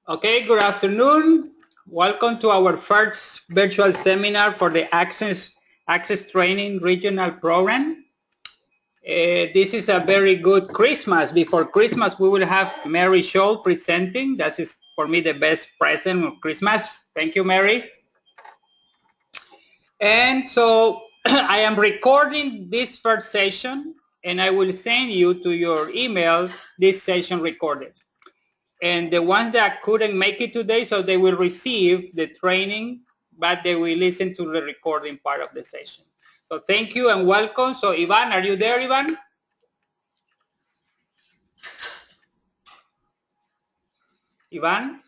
Okay, good afternoon. Welcome to our first virtual seminar for the Access Training Regional Program. This is a very good Christmas. Before Christmas, we will have Mary Scholl presenting. That is, for me, the best present of Christmas. Thank you, Mary. And so I am recording this first session, and I will send you to your email this session recorded. And the ones that couldn't make it today, so they will receive the training, but they will listen to the recording part of the session. So thank you and welcome. So Ivan, are you there, Ivan? Ivan?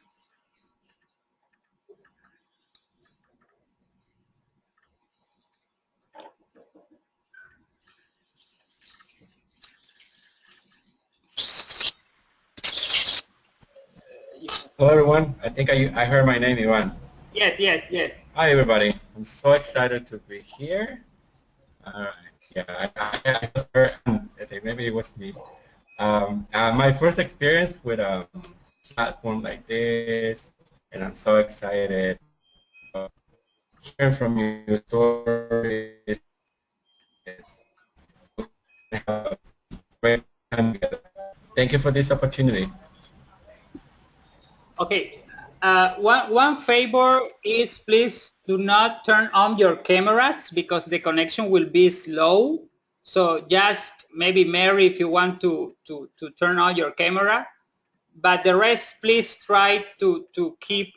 Hello, everyone. I think I heard my name, Ivan. Yes. Hi, everybody. I'm so excited to be here. Yeah, I just heard, I think maybe it was me. My first experience with a platform like this, and I'm so excited hearing from you stories. Have a great time together. Thank you for this opportunity. Okay. One favor is please do not turn on your cameras because the connection will be slow. So just maybe Mary, if you want to turn on your camera, but the rest please try to keep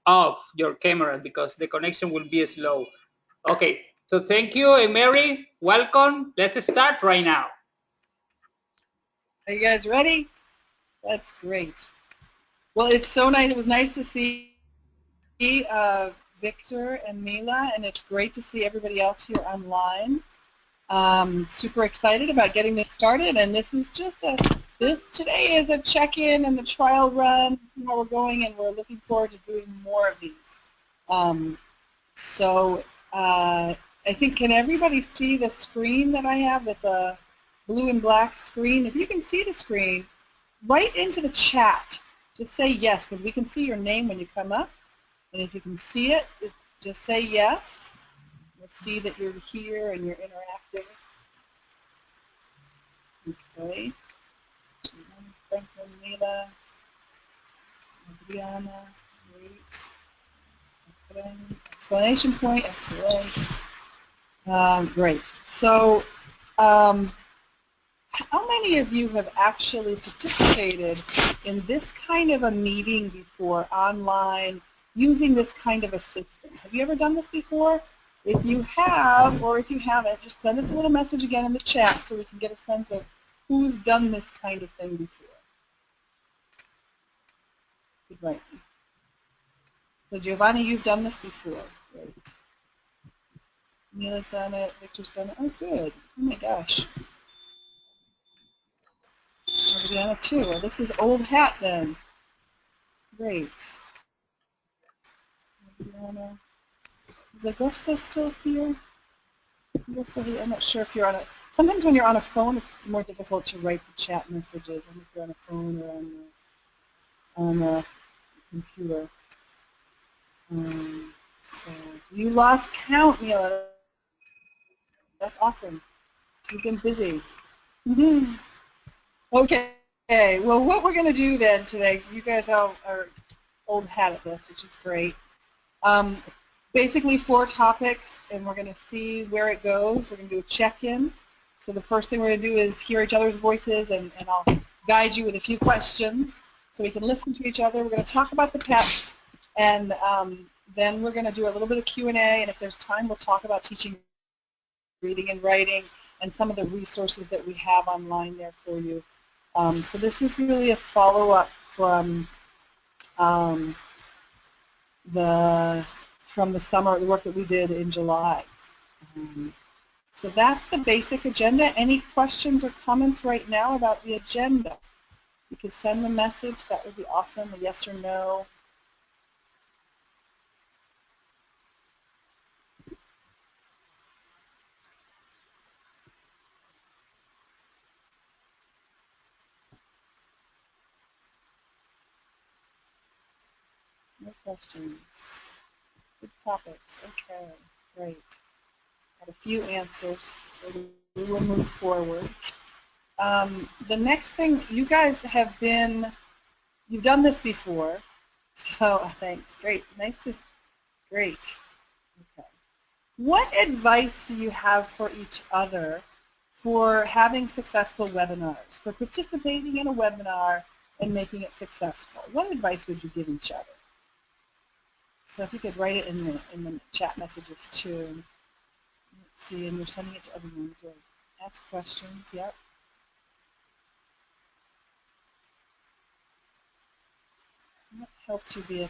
off your camera because the connection will be slow. Okay, so thank you, and Mary, welcome. Let's start right now. Are you guys ready? That's great. Well, it's so nice. It was nice to see Victor and Mila, and it's great to see everybody else here online. Super excited about getting this started, and this is just today is a check-in and the trial run, how we're going, and we're looking forward to doing more of these. I think, can everybody see the screen that I have? That's a blue and black screen. If you can see the screen, write into the chat. Just say yes, because we can see your name when you come up. And if you can see it, just say yes. Let's see that you're here and you're interacting. Okay. Franklin, Mila, Adriana, great. Explanation point, excellent. Great. So, how many of you have actually participated in this kind of a meeting before, online, using this kind of a system? Have you ever done this before? If you have, or if you haven't, just send us a little message again in the chat so we can get a sense of who's done this kind of thing before. Right. So Giovanni, you've done this before. Great. Mila's done it. Victor's done it. Oh, good. Oh my gosh. Adriana too. Well, this is old hat then. Great. Adriana. Is Augusta still here? I'm not sure if you're on a. Sometimes when you're on a phone, it's more difficult to write the chat messages. I don't know if you're on a phone or on a computer. So you lost count, Mila. That's awesome. You've been busy. Mm-hmm. Okay. Well, what we're going to do then today, because you guys all are old hat at this, which is great. Basically 4 topics, and we're going to see where it goes. We're going to do a check-in. So the first thing we're going to do is hear each other's voices, and I'll guide you with a few questions so we can listen to each other. We're going to talk about the pets, and then we're going to do a little bit of Q&A, and if there's time, we'll talk about teaching reading and writing and some of the resources that we have online there for you. So this is really a follow-up from the summer, the work that we did in July. So that's the basic agenda. Any questions or comments right now about the agenda? You could send the message. That would be awesome, a yes or no. No questions. Good topics. Okay, great. Got a few answers, so we will move forward. The next thing, you guys have been, you've done this before, so thanks. Great. Nice to, great. Okay. What advice do you have for each other for having successful webinars, for participating in a webinar and making it successful? What advice would you give each other? So if you could write it in the chat messages too. Let's see, and you're sending it to everyone to ask questions. Yep. What helps you be a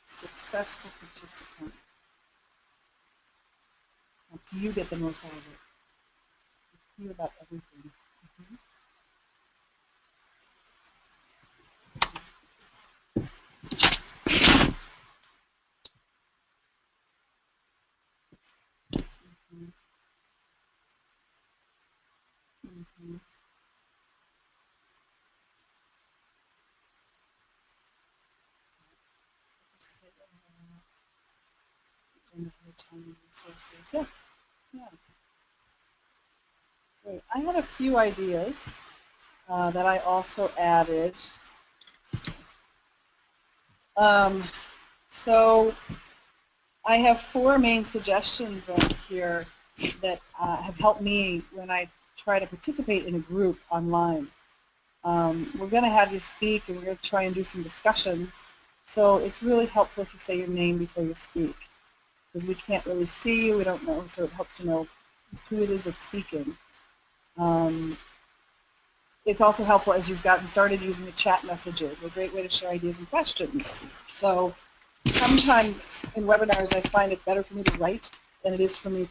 successful participant? Helps you get the most out of it. Hear about everything. Yeah, yeah. Great. I had a few ideas that I also added. So I have 4 main suggestions on here that have helped me when I try to participate in a group online. We're going to have you speak, and we're going to try and do some discussions. So it's really helpful if you say your name before you speak, because we can't really see you, we don't know, so it helps to know who it is that's speaking. It's also helpful as you've gotten started using the chat messages, a great way to share ideas and questions. So sometimes in webinars I find it better for me to write than it is for me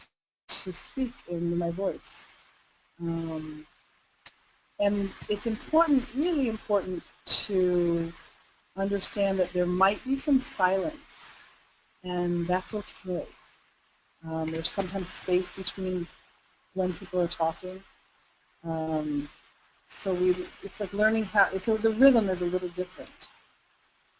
to speak in my voice. And it's important, really important, to understand that there might be some silence, and that's okay. There's sometimes space between when people are talking. So it's like learning how, the rhythm is a little different.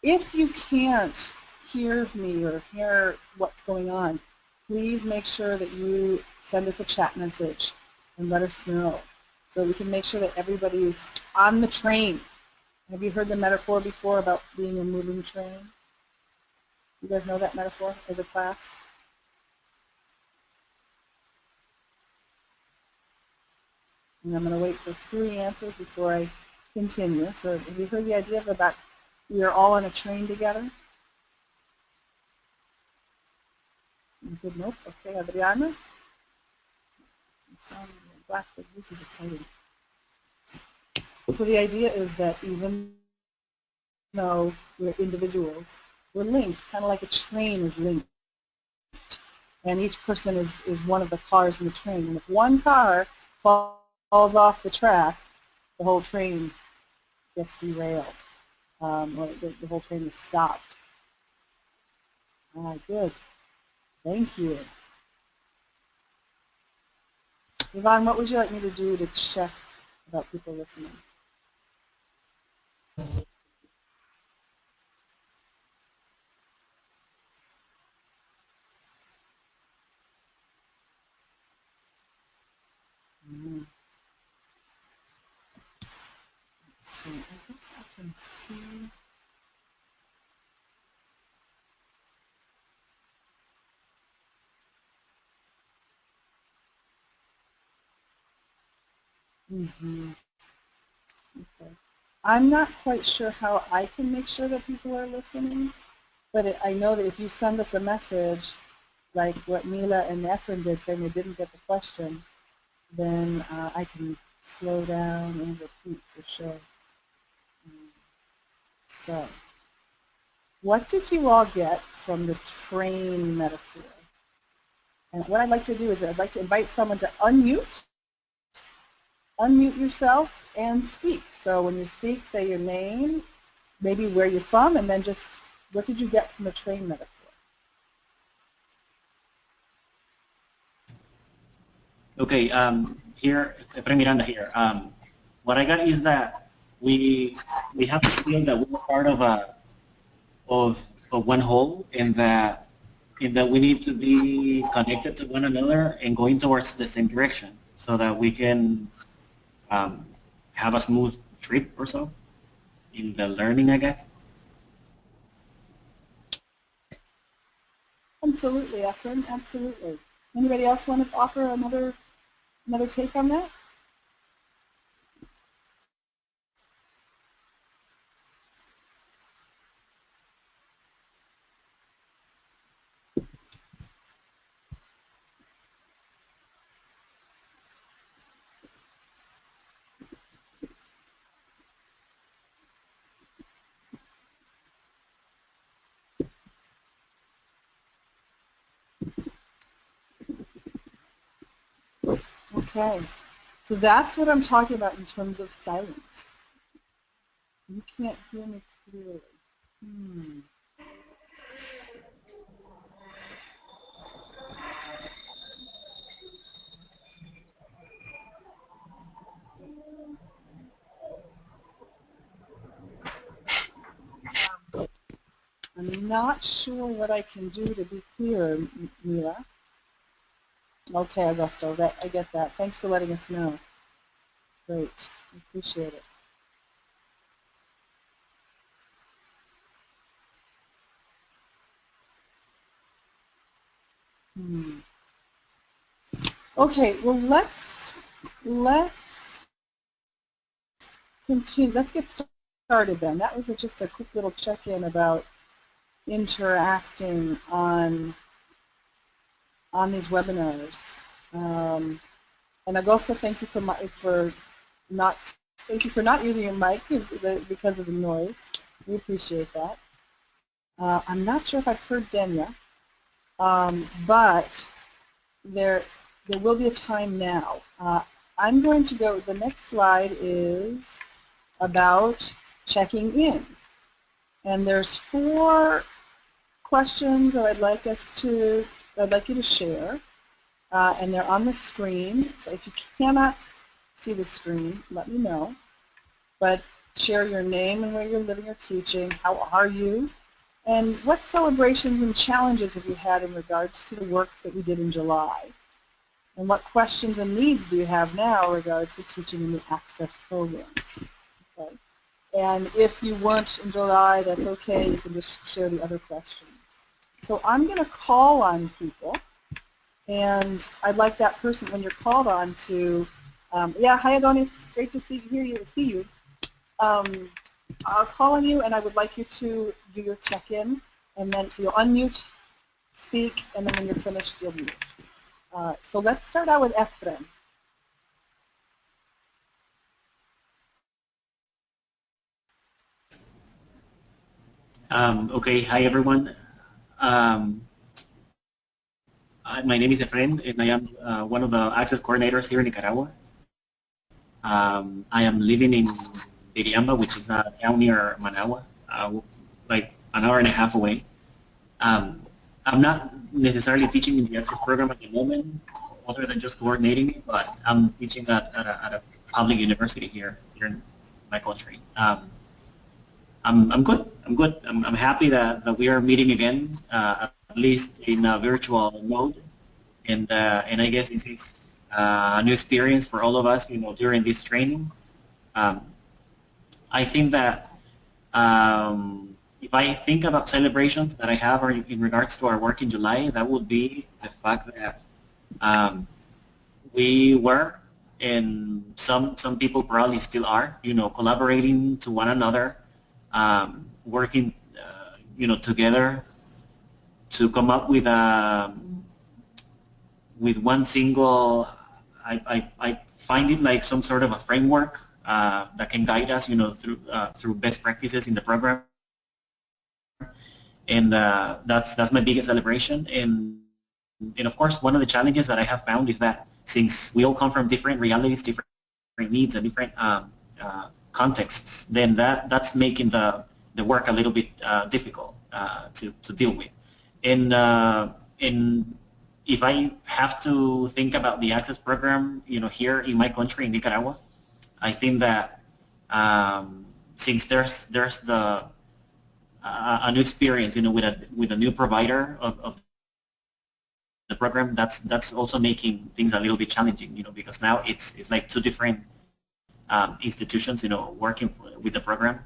If you can't hear me or hear what's going on, please make sure that you send us a chat message and let us know so we can make sure that everybody is on the train. Have you heard the metaphor before about being a moving train? You guys know that metaphor as a class? And I'm going to wait for 3 answers before I continue. So have you heard the idea of about we are all on a train together? Good, nope. Okay, Adriana? Blackwood, this is exciting. So the idea is that even though we're individuals, we're linked, kind of like a train is linked. And each person is one of the cars in the train. And if one car falls off the track, the whole train gets derailed, or the whole train is stopped. Good. Thank you. Yvonne, what would you like me to do to check about people listening? Let's see. I guess I can see. Okay. I'm not quite sure how I can make sure that people are listening, but I know that if you send us a message, like what Mila and Efren did, saying they didn't get the question, then I can slow down and repeat for sure. So, what did you all get from the train metaphor? And what I'd like to do is I'd like to invite someone to unmute yourself and speak. So when you speak, say your name, maybe where you're from, and then just what did you get from the train metaphor? Okay, here, Efrain Miranda here. What I got is that we have to feel that we're part of one whole, in that we need to be connected to one another and going towards the same direction, so that we can have a smooth trip or so in the learning, I guess. Absolutely, Efren, absolutely. Anybody else want to offer another take on that? Okay, so that's what I'm talking about in terms of silence. You can't hear me clearly. I'm not sure what I can do to be clearer, Mila. Okay, Augusto, I get that. Thanks for letting us know. Great, I appreciate it. Okay, well let's continue. Let's get started then. That was just a quick little check-in about interacting on these webinars. And Augusto, thank you for not using your mic because of the noise. We appreciate that. I'm not sure if I've heard Denya, but there will be a time now. I'm going to go. The next slide is about checking in, and there's 4 questions that I'd like you to share, and they're on the screen. So if you cannot see the screen, let me know. But share your name and where you're living or teaching. How are you? And what celebrations and challenges have you had in regards to the work that we did in July? And what questions and needs do you have now in regards to teaching in the Access program? Okay. And if you weren't in July, that's okay. You can just share the other questions. So I'm going to call on people, and I'd like that person, when you're called on, to, yeah, hi Adonis, great to see you. I'll call on you, and I would like you to do your check-in, and then so you'll unmute, speak, and then when you're finished, you'll mute. So let's start out with Efren. Okay, hi everyone. My name is Efren, and I am one of the access coordinators here in Nicaragua. I am living in Iriamba, which is a town near Managua, like an hour and a half away. I'm not necessarily teaching in the access program at the moment, other than just coordinating it, but I'm teaching at a public university here in my country. I'm good. I'm happy that we are meeting again, at least in a virtual mode, and I guess this is a new experience for all of us, during this training. I think that if I think about celebrations that I have in regards to our work in July, that would be the fact that we were, and some people probably still are, collaborating to one another, working, together to come up with one single. I find it like some sort of a framework that can guide us, through best practices in the program, and that's my biggest celebration. And of course, one of the challenges that I have found is that since we all come from different realities, different needs, and different contexts, then that's making the work a little bit difficult to deal with. And if I have to think about the Access program, here in my country, in Nicaragua, I think that since there's the a new experience, with a new provider of the program. That's also making things a little bit challenging, because now it's like two different institutions, working with the program,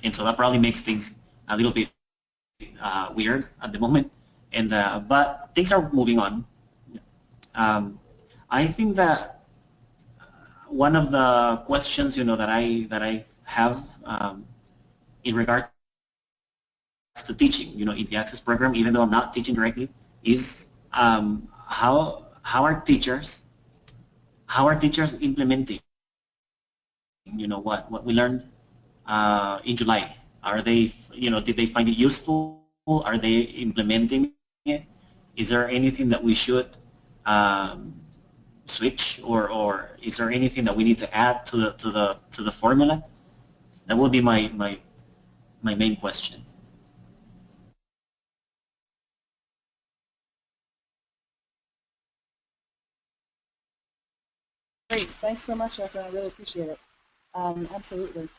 and so that probably makes things a little bit weird at the moment. And but things are moving on. I think that one of the questions, that I have in regards to teaching, in the Access program, even though I'm not teaching directly, is how are teachers implementing, what we learned in July. Are they, did they find it useful? Are they implementing it? Is there anything that we should switch, or is there anything that we need to add to the formula? That will be my main question. Great, thanks so much, Efren. I really appreciate it. Absolutely.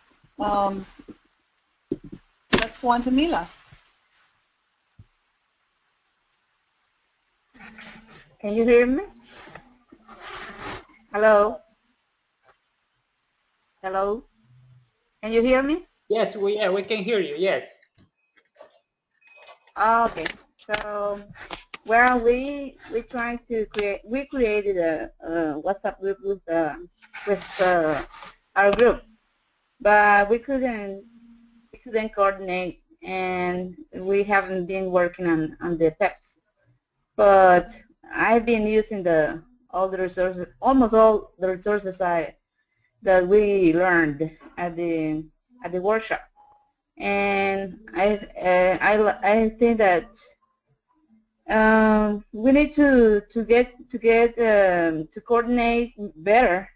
Let's go on to Mila. Can you hear me? Hello? Hello? Can you hear me? Yes, we can hear you. Yes. Okay. So, well, we created a WhatsApp group with our group, but we couldn't coordinate, and we haven't been working on the PEPs. But I've been using all the resources, almost all the resources that we learned at the workshop, and I think that we need to coordinate better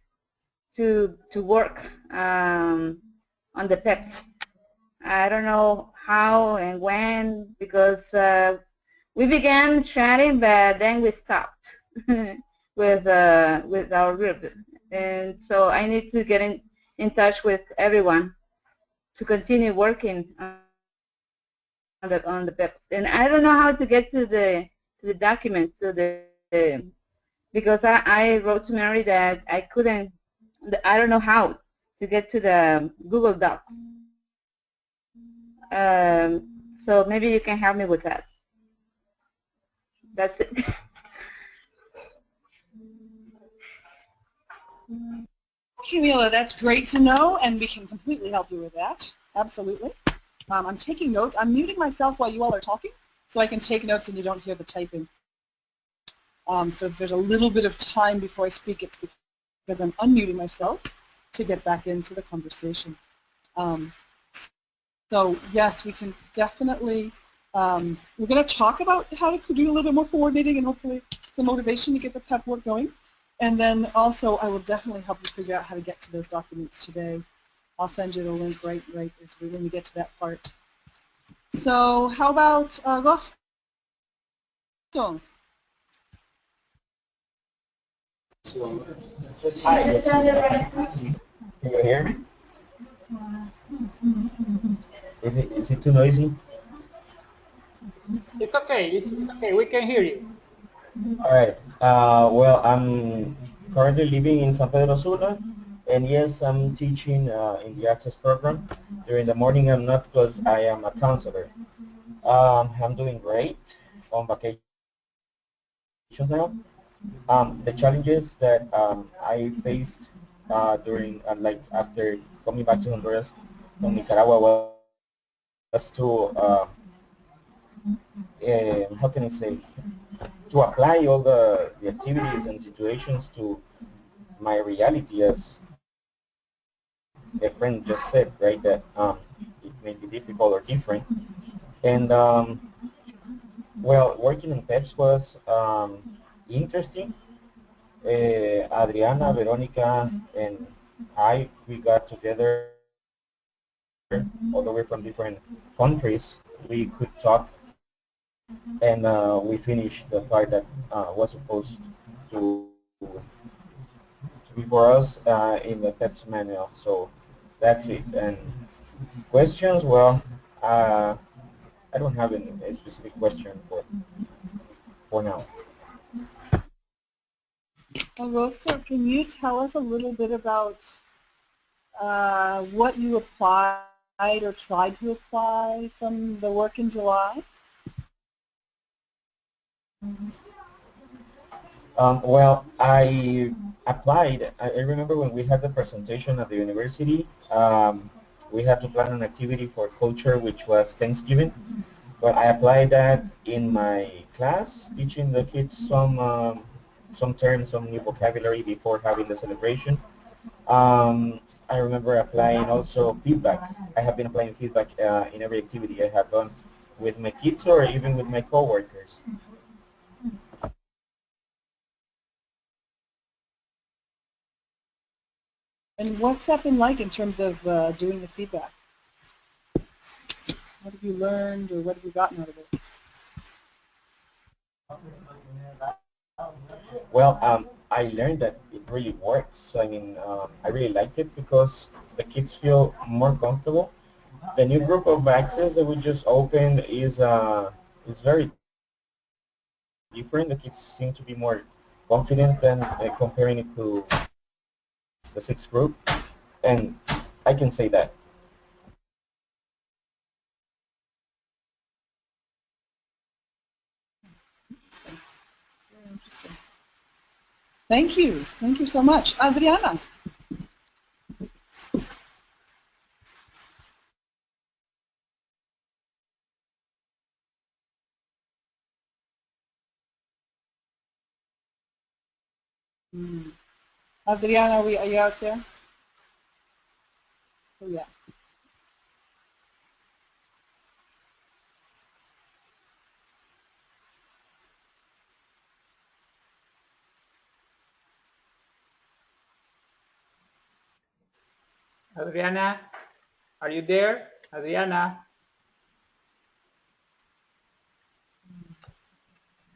to work on the PEPs. I don't know how and when, because we began chatting, but then we stopped with our group, and so I need to get in touch with everyone to continue working on the PEPs. And I don't know how to get to the documents, because I wrote to Mary that I couldn't. I don't know how to get to the Google Docs. So maybe you can help me with that. That's it. Okay, Mila, that's great to know, and we can completely help you with that. Absolutely. I'm taking notes. I'm muting myself while you all are talking, so I can take notes and you don't hear the typing. So if there's a little bit of time before I speak, it's because I'm unmuting myself to get back into the conversation. So yes, we can definitely, we're going to talk about how to do a little bit more coordinating and hopefully some motivation to get the PEP work going. And then also I will definitely help you figure out how to get to those documents today. I'll send you the link right as when we get to that part. So how about Costa? Can you hear me? Is it too noisy? It's okay. It's okay. We can hear you. All right. Well, I'm currently living in San Pedro Sula, and yes, I'm teaching in the Access program. During the morning, I'm not, because I am a counselor. I'm doing great on vacations now. The challenges that I faced during, like after coming back to Honduras from Nicaragua was to, how can I say, to apply all the activities and situations to my reality, as a friend just said, right, that it may be difficult or different. And well, working on PEPs was interesting. Adriana, Veronica, and we got together, although we're from different countries, we could talk, and we finished the part that was supposed to be for us in the PEPs manual. So that's it. And questions, well, Uh, I don't have a specific question for now. Rosa, can you tell us a little bit about what you applied or tried to apply from the work in July? Well, I applied. I remember when we had the presentation at the university, we had to plan an activity for culture, which was Thanksgiving. But I applied that in my class, teaching the kids some terms, some new vocabulary before having the celebration. I remember applying also feedback. I have been applying feedback in every activity I have done with my kids or even with my coworkers. And what's that been like in terms of doing the feedback? What have you learned or what have you gotten out of it? Well, I learned that it really works. I mean, I really liked it because the kids feel more comfortable. The new group of access that we just opened is very different. The kids seem to be more confident than comparing it to the sixth group, and I can say that. Interesting. Very interesting. Thank you. Thank you so much. Adriana. Adriana, are you out there? Oh, yeah. Adriana, are you there? Adriana?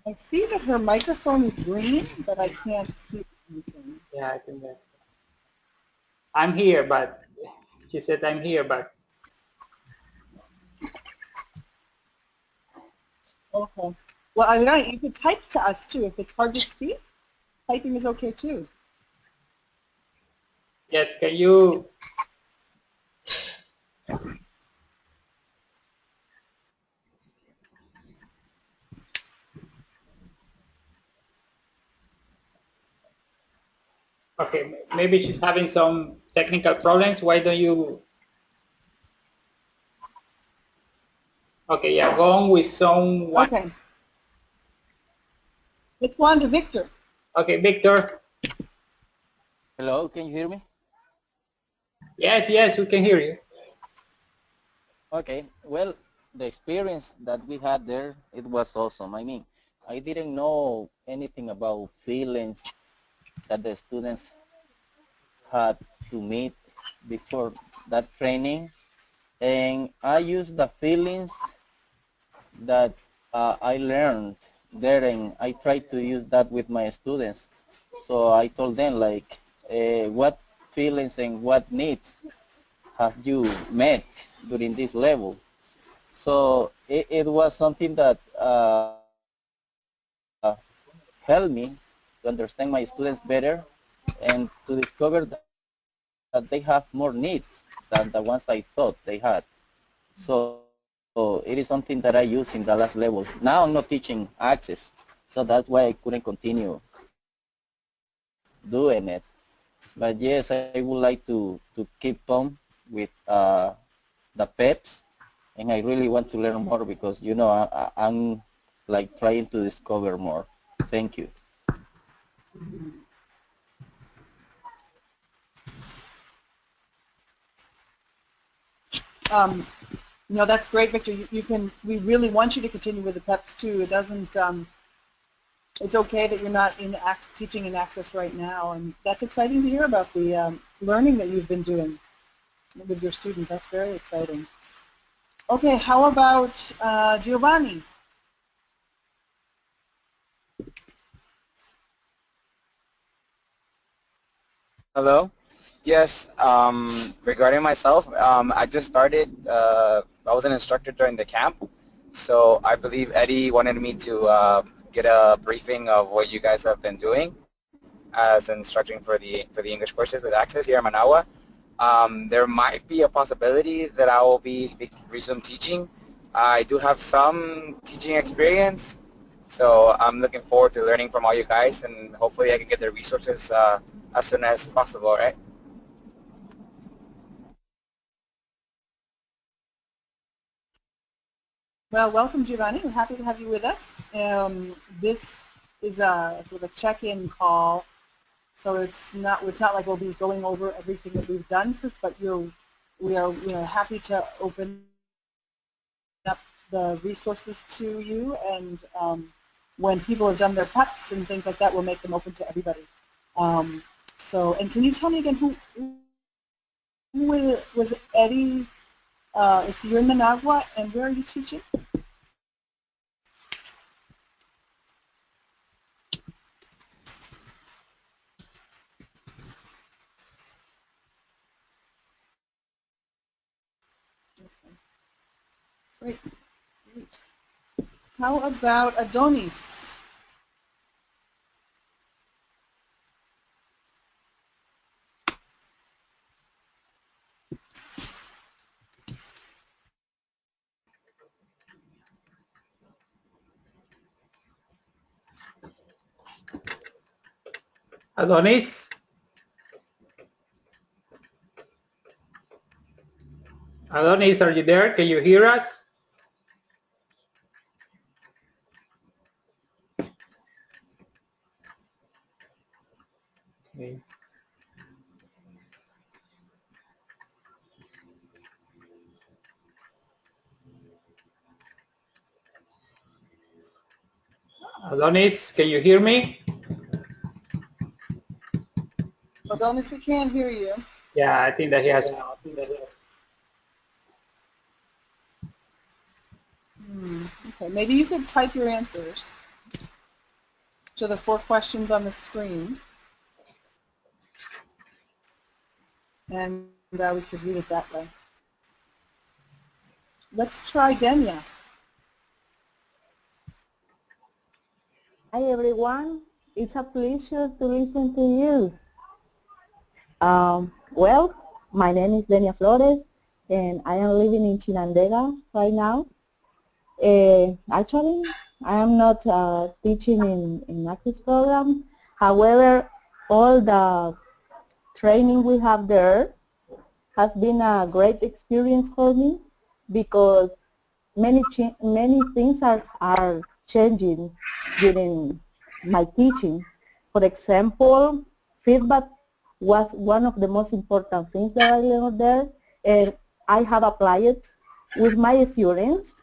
I see that her microphone is green, but I can't hear anything. Yeah, I can hear. I'm here, but she said I'm here, but Okay. Well, Adriana, you could type to us too. If it's hard to speak, typing is okay too. yes, can you? Okay, maybe she's having some technical problems. Why don't you? Okay, yeah, go on with someone. Okay. Let's go on to Victor. Okay, Victor. Hello, can you hear me? Yes, yes, we can hear you. Okay, well, the experience that we had there, it was awesome. I mean, I didn't know anything about feelings that the students had to meet before that training. And I used the feelings that I learned there, and I tried to use that with my students. So I told them like, what feelings and what needs have you met during this level? So it was something that helped me to understand my students better and to discover that they have more needs than the ones I thought they had. So it is something that I use in the last level. Now I'm not teaching access, so that's why I couldn't continue doing it. But yes, I would like to keep on with the PEPs, and I really want to learn more because I'm like trying to discover more. Thank you. Um, that's great, Victor. You can. We really want you to continue with the PEPs too. It doesn't. It's okay that you're not in teaching in Access right now, and that's exciting to hear about the learning that you've been doing with your students. That's very exciting. Okay, how about Giovanni? Hello. Yes. Regarding myself, I just started I was an instructor during the camp, so I believe Eddie wanted me to get a briefing of what you guys have been doing as instructing for the English courses with Access here in Managua. There might be a possibility that I will be resume teaching. I do have some teaching experience, so I'm looking forward to learning from all you guys, and hopefully I can get the resources as soon as possible, right? Well, welcome, Giovanni. We're happy to have you with us. This is a sort of a check-in call, so it's not like we'll be going over everything that we've done, but we are happy to open up the resources to you, and when people have done their preps and things like that, we'll make them open to everybody. And can you tell me again who was Eddie? It's you're in Managua, and where are you teaching? Great, great. How about Adonis? Adonis? Adonis, are you there? Can you hear us? Okay. Adonis, can you hear me? Adonis, we can't hear you. Yeah, I think that he has. Okay, maybe you could type your answers to the 4 questions on the screen, and we could read it that way. Let's try Denya. Hi everyone, it's a pleasure to listen to you. Well, my name is Denia Flores and I am living in Chinandega right now. Actually, I am not teaching in Access program. However, all the training we have there has been a great experience for me because many things are changing during my teaching. For example, feedback was one of the most important things that I learned there, and I have applied it with my students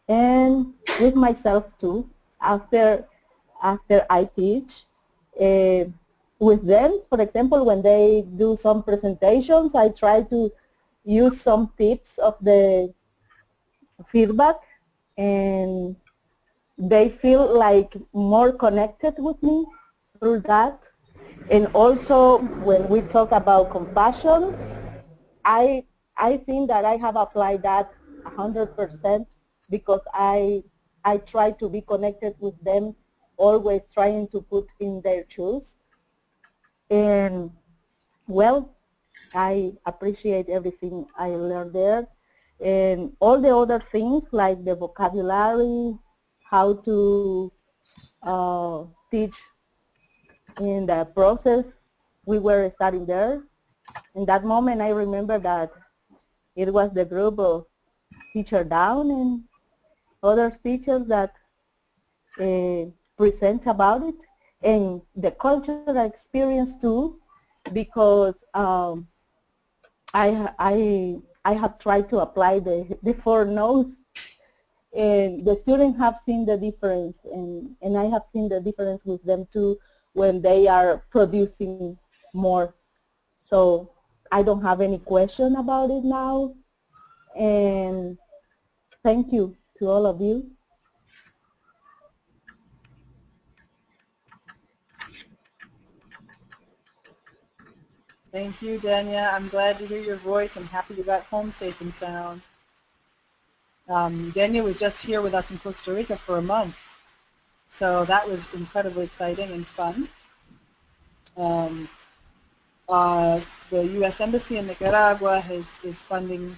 and with myself too after I teach. With them, for example, when they do some presentations, I try to use some tips of the feedback, and they feel like more connected with me through that. And also when we talk about compassion, I think that I have applied that 100% because I try to be connected with them, always trying to put in their shoes. And well, I appreciate everything I learned there. And all the other things like the vocabulary, how to teach in the process we were studying there. In that moment, I remember that it was the group of Teacher Down and other teachers that present about it, and the cultural experience too, because I have tried to apply the 4 no's, and the students have seen the difference, and I have seen the difference with them too when they are producing more. So I don't have any question about it now, and thank you to all of you. Thank you, Denya. I'm glad to hear your voice. I'm happy you got home safe and sound. Daniel was just here with us in Costa Rica for a month, so that was incredibly exciting and fun. Um, the U.S. Embassy in Nicaragua is funding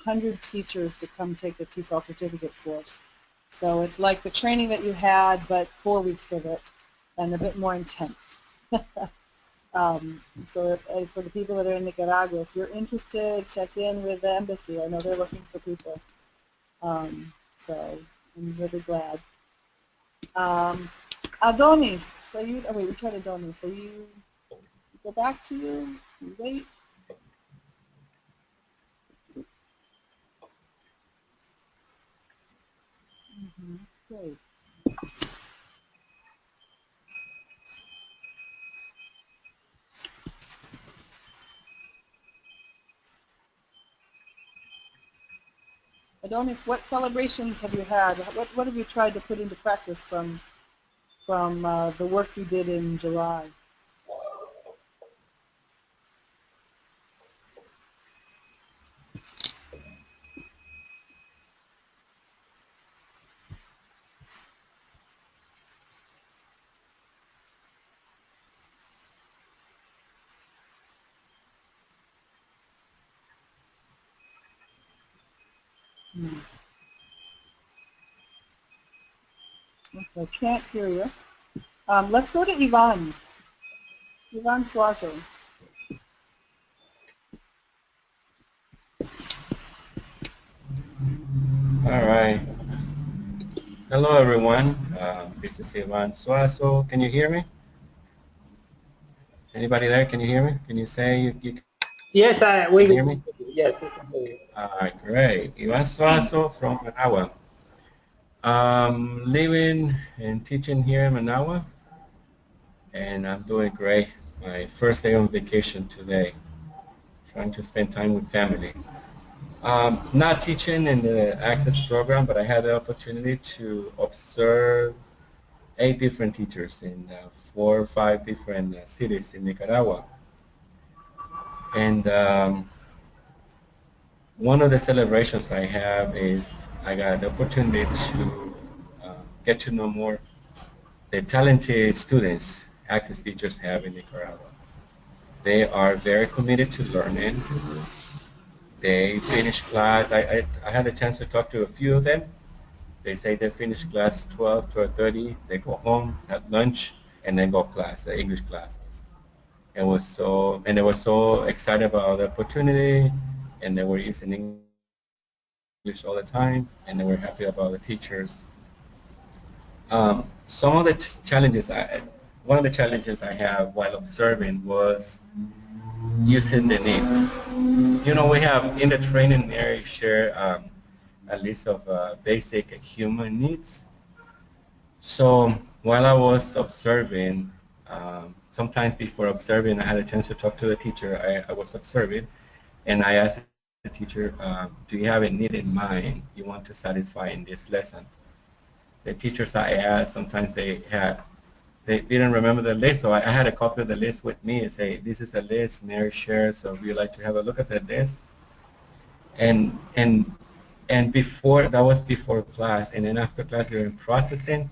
100 teachers to come take the TESOL certificate course. So it's like the training that you had, but 4 weeks of it, and a bit more intense. So for the people that are in Nicaragua, if you're interested, check in with the embassy. I know they're looking for people. So I'm really glad. Adonis, so you, oh wait, we tried Adonis. So you go back to you, wait. Great. Adonis, what celebrations have you had? What have you tried to put into practice from the work you did in July? Okay, can't hear you. Let's go to Ivan. Ivan Suazo. All right. Hello, everyone. This is Ivan Suazo. Can you hear me? Anybody there? Can you hear me? Can you say you Yes, can hear me? yes, we can hear you. All right, great. Ivan Suazo from Managua. Living and teaching here in Managua, and I'm doing great. My first day on vacation today, trying to spend time with family. Not teaching in the Access program, but I had the opportunity to observe 8 different teachers in 4 or 5 different cities in Nicaragua. And one of the celebrations I have is I got the opportunity to get to know more the talented students Access teachers have in Nicaragua. They are very committed to learning. They finish class. I had a chance to talk to a few of them. They say they finish class 12, 12:30. They go home, have lunch, and then go class, the English classes. And they were so excited about the opportunity, and they were using English all the time, and they were happy about the teachers. Some of the one of the challenges I have while observing was using the needs. You know, we have in the training area share a list of basic human needs. So while I was observing, sometimes before observing, I had a chance to talk to the teacher. I was observing, and I asked the teacher, do you have a need in mind you want to satisfy in this lesson? The teachers I asked, sometimes they didn't remember the list, so I had a copy of the list with me and say, this is the list, Mary shared, so would you like to have a look at the list? And before, that was before class, and then after class during processing,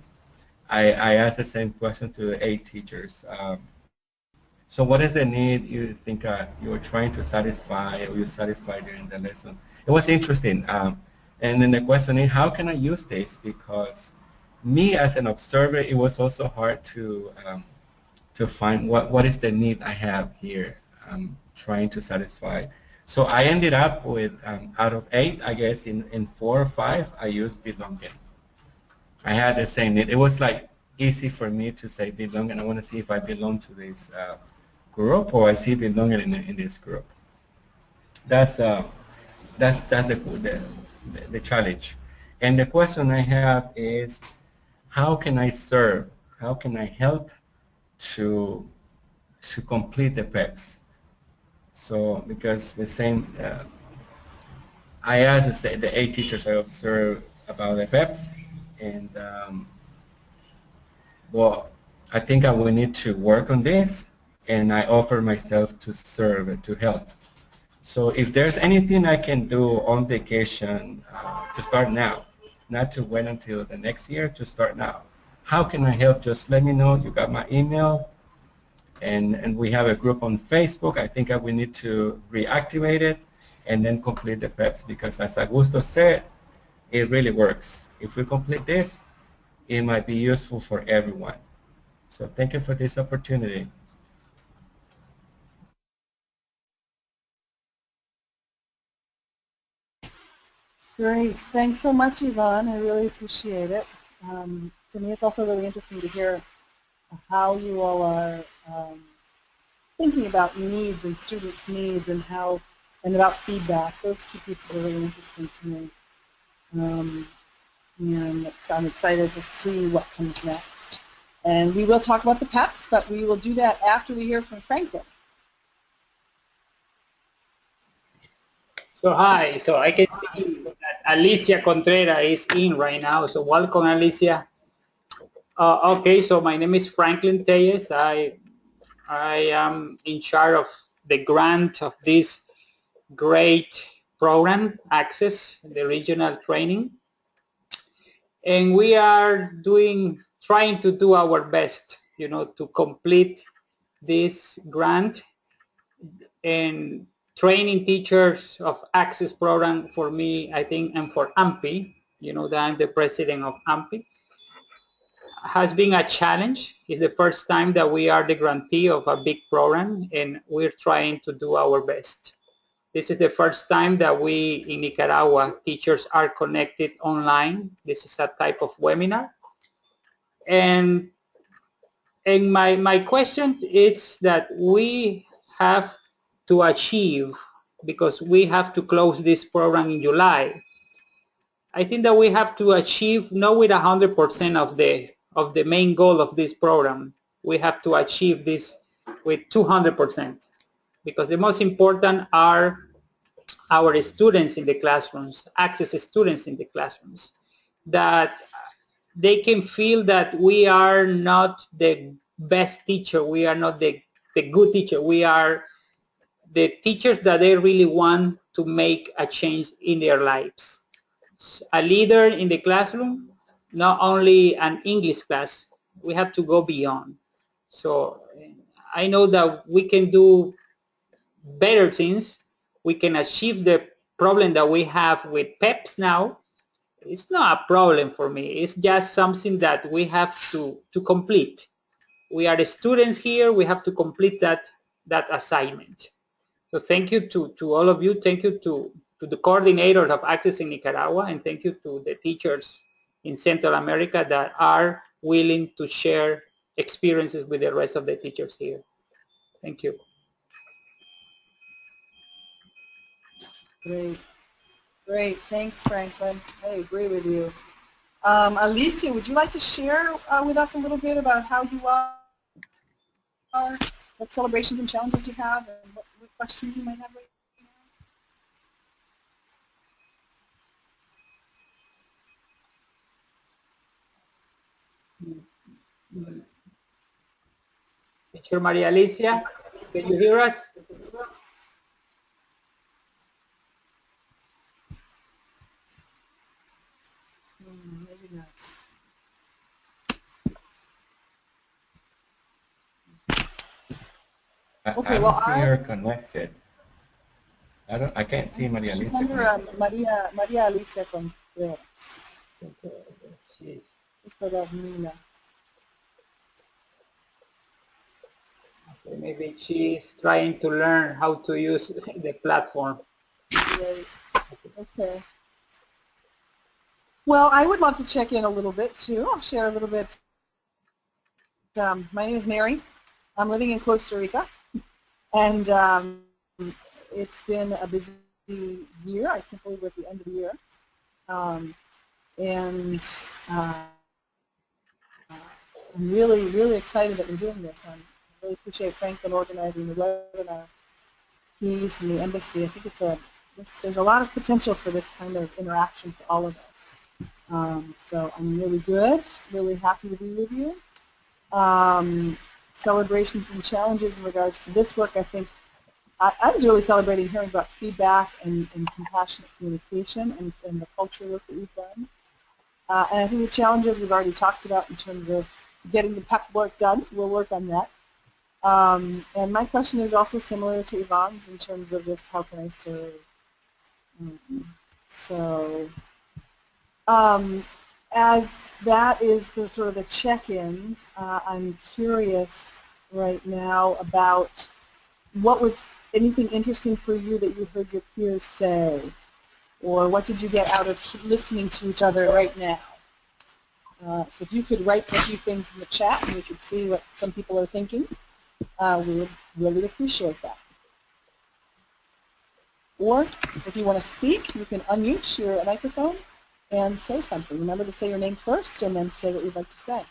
I asked the same question to the 8 teachers. So what is the need you think you were trying to satisfy or you satisfied during the lesson? It was interesting. And then the question is, how can I use this? Because me as an observer, it was also hard to find what is the need I have here. I'm trying to satisfy. So I ended up with, out of 8, I guess in 4 or 5, I used belonging. I had the same need. It was like easy for me to say belonging. I want to see if I belong to this group or I see belonging in this group. That's the challenge. And the question I have is, how can I serve? How can I help to complete the PEPs? So because the same, I asked the 8 teachers I observed about the PEPs, and well, I think I will need to work on this, and I offer myself to serve, to help. So if there's anything I can do on vacation to start now, not to wait until the next year, to start now. How can I help? Just let me know. You got my email. And we have a group on Facebook. I think we need to reactivate it and then complete the PEPs, because as Augusto said, it really works. If we complete this, it might be useful for everyone. So thank you for this opportunity. Great. Thanks so much, Yvonne. I really appreciate it. For me, it's also really interesting to hear how you all are thinking about needs and students' needs and how and about feedback. Those two pieces are really interesting to me. And I'm excited to see what comes next. And we will talk about the PEPs, but we will do that after we hear from Franklin. So hi, so I can see that Alicia Contreras is in right now. So welcome, Alicia. Okay, so my name is Franklin Tellez. I am in charge of the grant of this great program, Access, the regional training. And we are trying to do our best, to complete this grant and training teachers of Access program for me, I think, and for AMPI, that I'm the president of AMPI, has been a challenge. It's the first time that we are the grantee of a big program, and we're trying to do our best. This is the first time that we in Nicaragua teachers are connected online. This is a type of webinar. And my question is that we have to achieve, because we have to close this program in July. I think that we have to achieve, not with 100% of the main goal of this program. We have to achieve this with 200%, because the most important are our students in the classrooms, Access students in the classrooms, that they can feel that we are not the best teacher, we are not the good teacher, we are the teachers that they really want to make a change in their lives. A leader in the classroom, not only an English class, we have to go beyond. So I know that we can do better things. We can achieve the problem that we have with PEPs now. It's not a problem for me. It's just something that we have to complete. We are the students here. We have to complete that assignment. So thank you to all of you. Thank you to the coordinators of Access in Nicaragua, and thank you to the teachers in Central America that are willing to share experiences with the rest of the teachers here. Thank you. Great. Great. Thanks, Franklin. I agree with you. Alicia, would you like to share with us a little bit about how you are, what celebrations and challenges you have, and what questions you might have right now? Teacher Maria Alicia, can you hear us? Maybe not. I don't see her connected. I can't see Maria Alicia. Under Maria Alicia Contreras. Instead of Nina. Okay, maybe she's trying to learn how to use the platform. Right. Okay. Well, I would love to check in a little bit too. I'll share a little bit. My name is Mary. I'm living in Costa Rica, and it's been a busy year. I can't believe we're at the end of the year. I'm really, really excited that we're doing this. I really appreciate Franklin organizing the webinar piece and the embassy. I think there's a lot of potential for this kind of interaction for all of us. So I'm really good, really happy to be with you. Celebrations and challenges in regards to this work, I think I was really celebrating hearing about feedback and compassionate communication and the culture work that we've done. And I think the challenges we've already talked about in terms of getting the PEP work done. We'll work on that. And my question is also similar to Yvonne's in terms of just how can I serve. So as that is the sort of the check-ins, I'm curious right now about what was anything interesting for you that you heard your peers say, or what did you get out of listening to each other right now? So if you could write a few things in the chat and we could see what some people are thinking, we would really appreciate that. Or if you want to speak, you can unmute your microphone and say something. Remember to say your name first and then say what you'd like to say.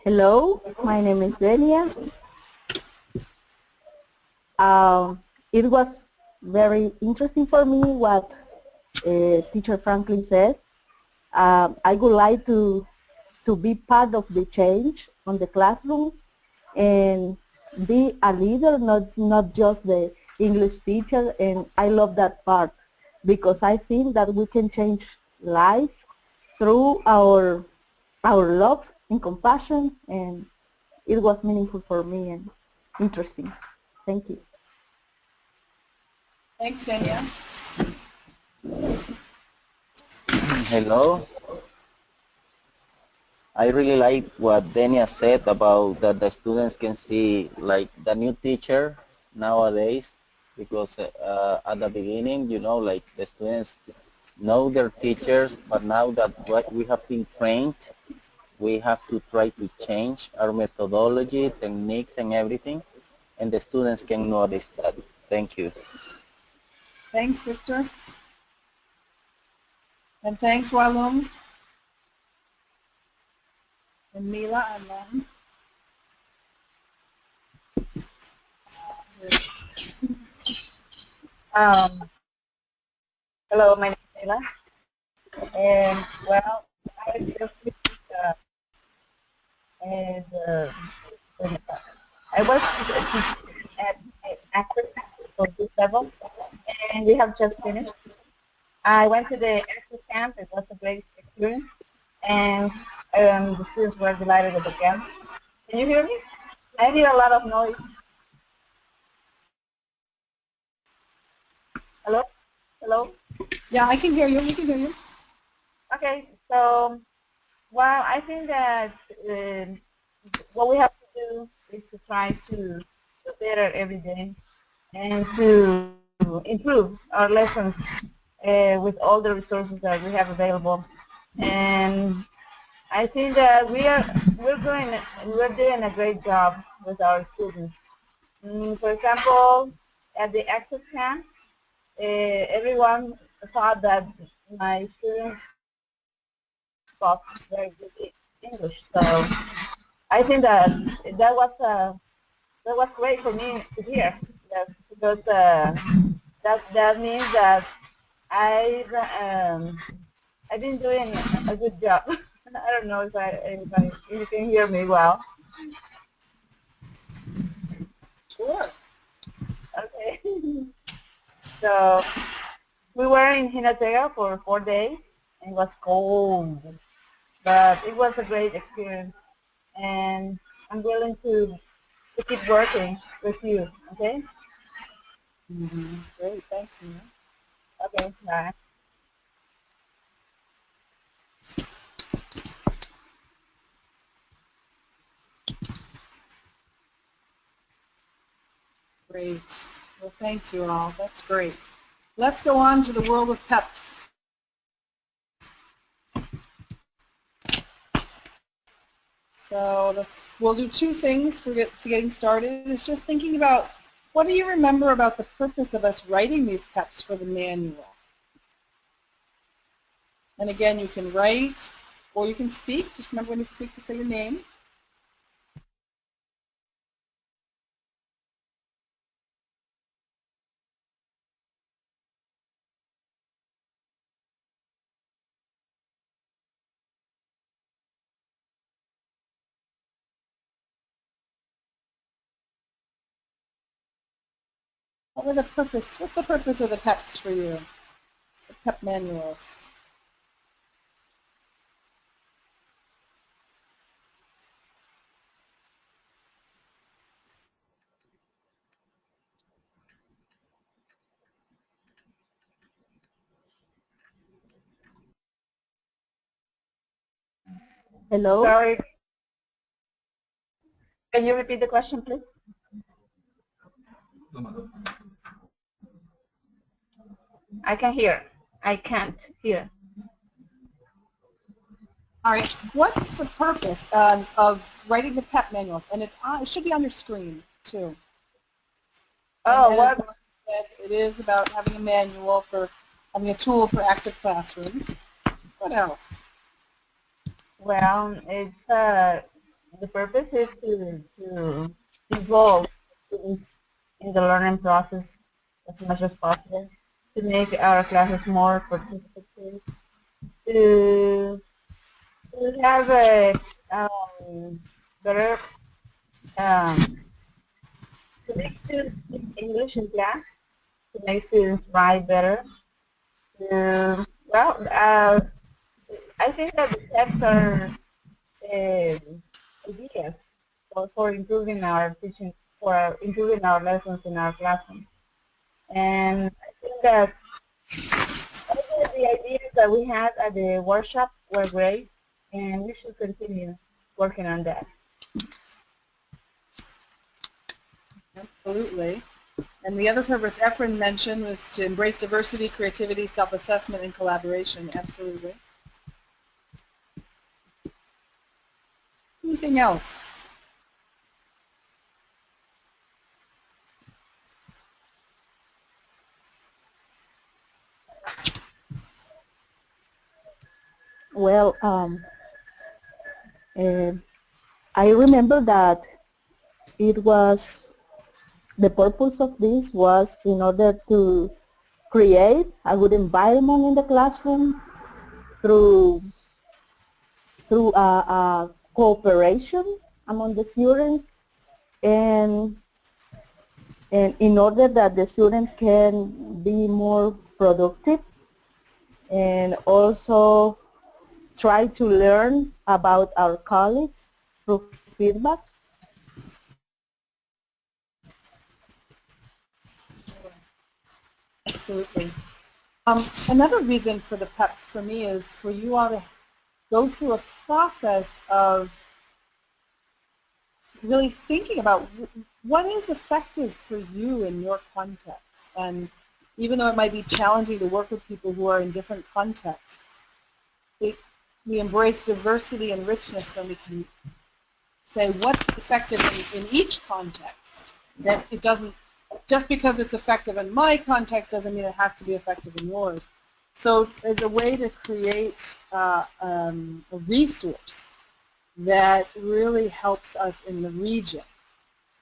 Hello, my name is Denia. It was very interesting for me what Teacher Franklin says. I would like to be part of the change on the classroom and be a leader, not just the English teacher, and I love that part because I think that we can change life through our love and compassion, and it was meaningful for me and interesting. Thank you. Thanks, Dania. Hello. I really like what Denia said about that the students can see like the new teacher nowadays, because at the beginning, you know, like the students know their teachers, but now that we have been trained, we have to try to change our methodology, techniques, and everything, and the students can notice that. Thank you. Thanks, Victor. And thanks, Walum. And Mila and Len. Hello, my name is Mila. And well, I just finished and I was at access for this level, and we have just finished. I went to the access camp. It was a great experience, and the students were delighted with the camp. Can you hear me? I hear a lot of noise. Hello? Hello? Yeah, I can hear you. We can hear you. Okay, so, well, I think that what we have to do is to try to do better every day and to improve our lessons with all the resources that we have available. And I think that we're doing a great job with our students. For example, at the access camp, everyone thought that my students spoke very good English. So I think that that was great for me to hear, because that means that I've been doing a good job. I don't know if you can hear me well. Sure. Okay. So we were in Hinatega for 4 days. It was cold, but it was a great experience, and I'm willing to keep working with you. Okay. Great. Thanks, Mila. Okay. Bye. Great. Well, thanks, you all. That's great. Let's go on to the world of PEPs. So we'll do two things for getting started. It's just thinking about, what do you remember about the purpose of us writing these PEPs for the manual? And again, you can write or you can speak. Just remember when you speak to say your name. What were the purpose? What's the purpose of the PEPs for you? The PEP manuals. Hello? Sorry. Can you repeat the question, please? I can hear. I can't hear. All right. What's the purpose of writing the PEP manuals? And it's it should be on your screen too. Oh, what? It is about having a manual for having a tool for active classrooms. What else? Well, it's the purpose is to involve students in the learning process as much as possible, to make our classes more participative, to have a better to make students speak English in class, to make students write better. Well, I think that the steps are ideas for improving our teaching, for improving our lessons in our classrooms. And I think that the ideas that we had at the workshop were great, and we should continue working on that. Absolutely. And the other purpose Efren mentioned was to embrace diversity, creativity, self-assessment, and collaboration. Absolutely. Anything else? Well, I remember that it was, the purpose of this was in order to create a good environment in the classroom through cooperation among the students, and in order that the students can be more productive, and also try to learn about our colleagues through feedback. Absolutely. Another reason for the PEPs for me is for you all to go through a process of really thinking about what is effective for you in your context. And even though it might be challenging to work with people who are in different contexts, we embrace diversity and richness when we can say what's effective in each context. That it doesn't, just because it's effective in my context doesn't mean it has to be effective in yours. So it's a way to create a resource that really helps us in the region.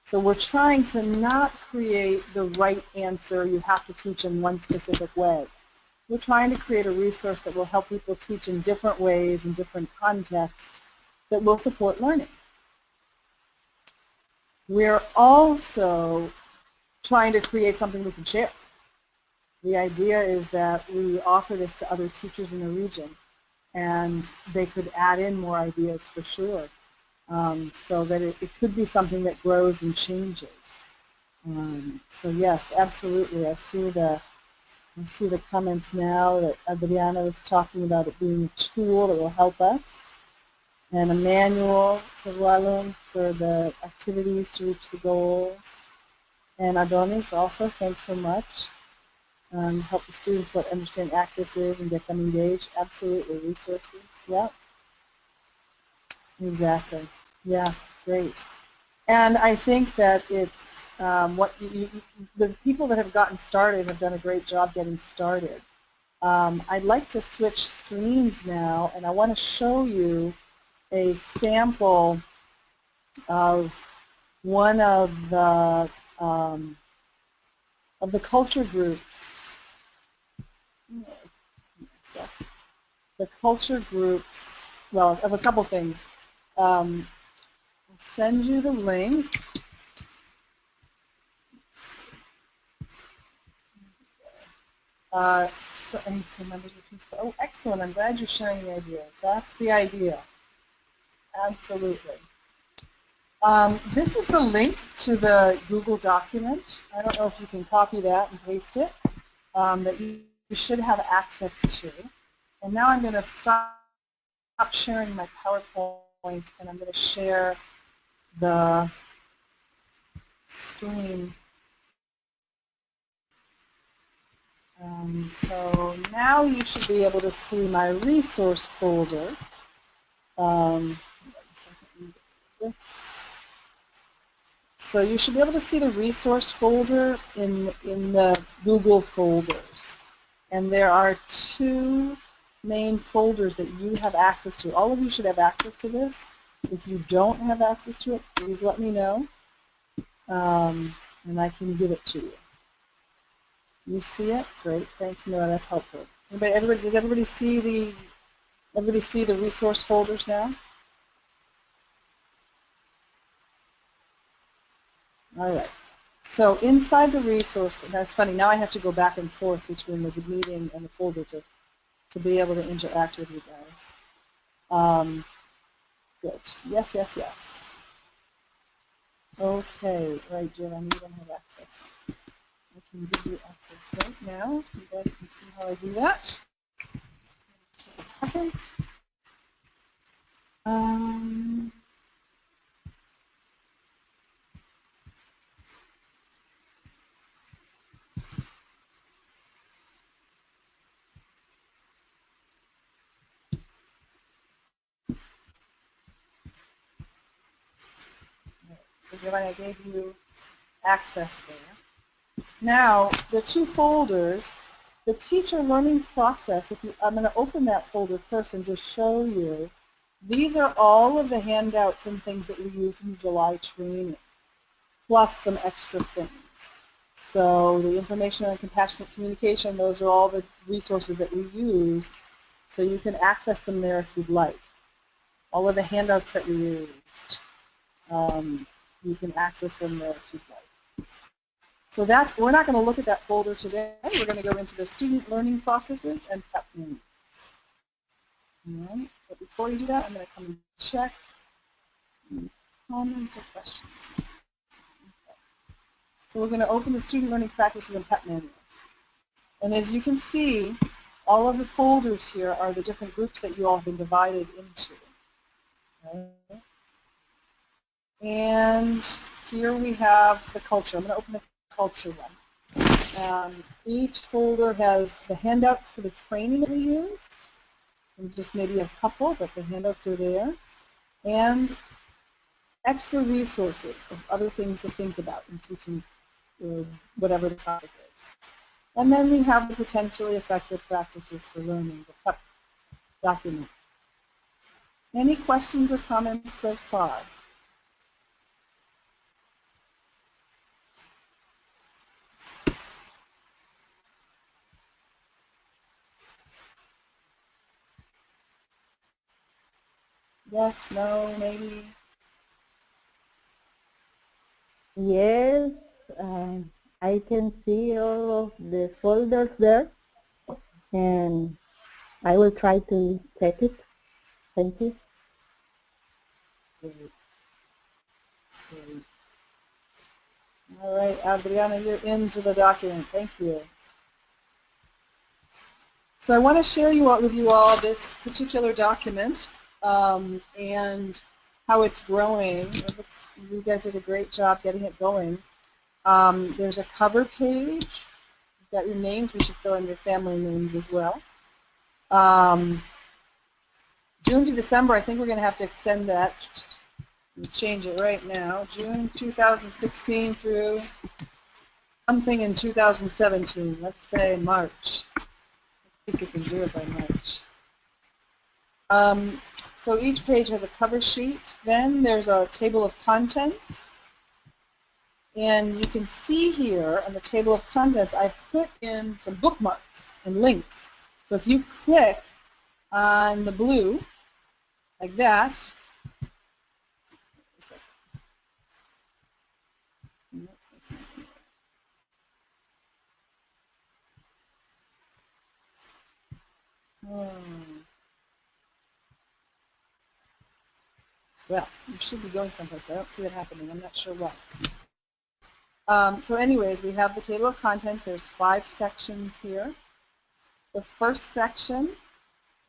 So we're trying to not create the right answer, you have to teach in one specific way. We're trying to create a resource that will help people teach in different ways, in different contexts, that will support learning. We're also trying to create something we can share. The idea is that we offer this to other teachers in the region, and they could add in more ideas for sure, so that it could be something that grows and changes. So yes, absolutely. I see the comments now that Adriana was talking about it being a tool that will help us, and a manual to Walum for the activities to reach the goals. And Adonis also, thanks so much. Help the students what understand access is and get them engaged. Absolutely, resources. Yeah, exactly. Yeah, great. And I think that it's the people that have gotten started have done a great job getting started. I'd like to switch screens now, and I want to show you a sample of one of the culture groups. So the culture groups, well, of a couple things. I'll send you the link. And some members of the principal. Oh, excellent. I'm glad you're sharing the ideas. That's the idea. Absolutely. This is the link to the Google document. I don't know if you can copy that and paste it, that you should have access to. And now I'm going to stop sharing my PowerPoint, and I'm going to share the screen. So now you should be able to see my resource folder. So you should be able to see the resource folder in the Google folders. And there are two main folders that you have access to. All of you should have access to this. If you don't have access to it, please let me know, and I can give it to you. You see it? Great. Thanks, Noah. That's helpful. Does everybody see the resource folders now? All right. So inside the resource, that's funny. Now I have to go back and forth between the meeting and the folder to be able to interact with you guys. Good. Yes, yes, yes. Okay. Right, Jen. I don't have access. I can give you access right now. You guys can see how I do that. Take a second. So Giovanni, I gave you access there. Now, the two folders, the teacher learning process, I'm going to open that folder first and just show you. These are all of the handouts and things that we used in the July training, plus some extra things. So the information on compassionate communication, those are all the resources that we used, so you can access them there if you'd like. All of the handouts that we used, you can access them there if you'd like. So we're not going to look at that folder today. We're going to go into the student learning processes and PEP menus. All right. But before you do that, I'm going to come and check comments or questions. Okay. So we're going to open the student learning practices and PEP manuals. And as you can see, all of the folders here are the different groups that you all have been divided into. Okay. And here we have the culture. I'm going to open the culture one. Each folder has the handouts for the training that we used. And just maybe a couple, but the handouts are there. And extra resources of other things to think about in teaching whatever the topic is. And then we have the potentially effective practices for learning, the PEP document. Any questions or comments so far? Yes, no, maybe? Yes, I can see all of the folders there, and I will try to check it. Thank you. Great. All right, Adriana, you're into the document. Thank you. So I want to share with you all this particular document and how it's growing. You guys did a great job getting it going. There's a cover page. You've got your names. We should fill in your family names as well. June to December, I think we're going to have to extend that and change it right now. June 2016 through something in 2017. Let's say March. Let's see if we can do it by March. So each page has a cover sheet. Then there's a table of contents. And you can see here on the table of contents, I've put in some bookmarks and links. So if you click on the blue, like that, Well, you should be going someplace, but I don't see it happening. I'm not sure what. So anyways, we have the table of contents. There's 5 sections here. The first section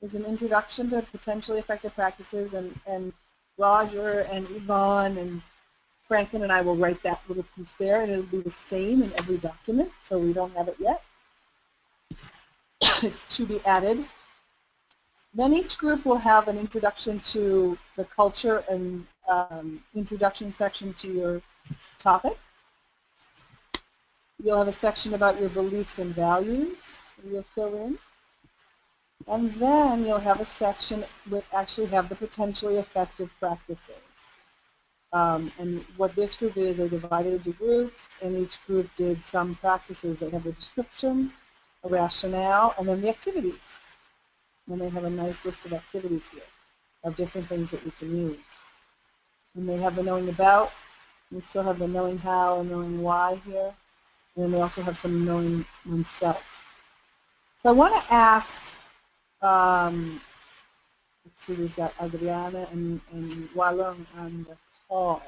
is an introduction to potentially effective practices, and Roger and Yvonne and Franklin and I will write that little piece there, and it'll be the same in every document, so we don't have it yet. It's to be added. Then each group will have an introduction to the culture and introduction section to your topic. You'll have a section about your beliefs and values that you'll fill in. And then you'll have a section that actually have the potentially effective practices. And what this group is, they divided into groups, and each group did some practices. They have a description, a rationale, and then the activities. And they have a nice list of activities here of different things that you can use. And they have the knowing about, we still have the knowing how and knowing why here. And then they also have some knowing oneself. So I want to ask, let's see, we've got Adriana and Walong on the call.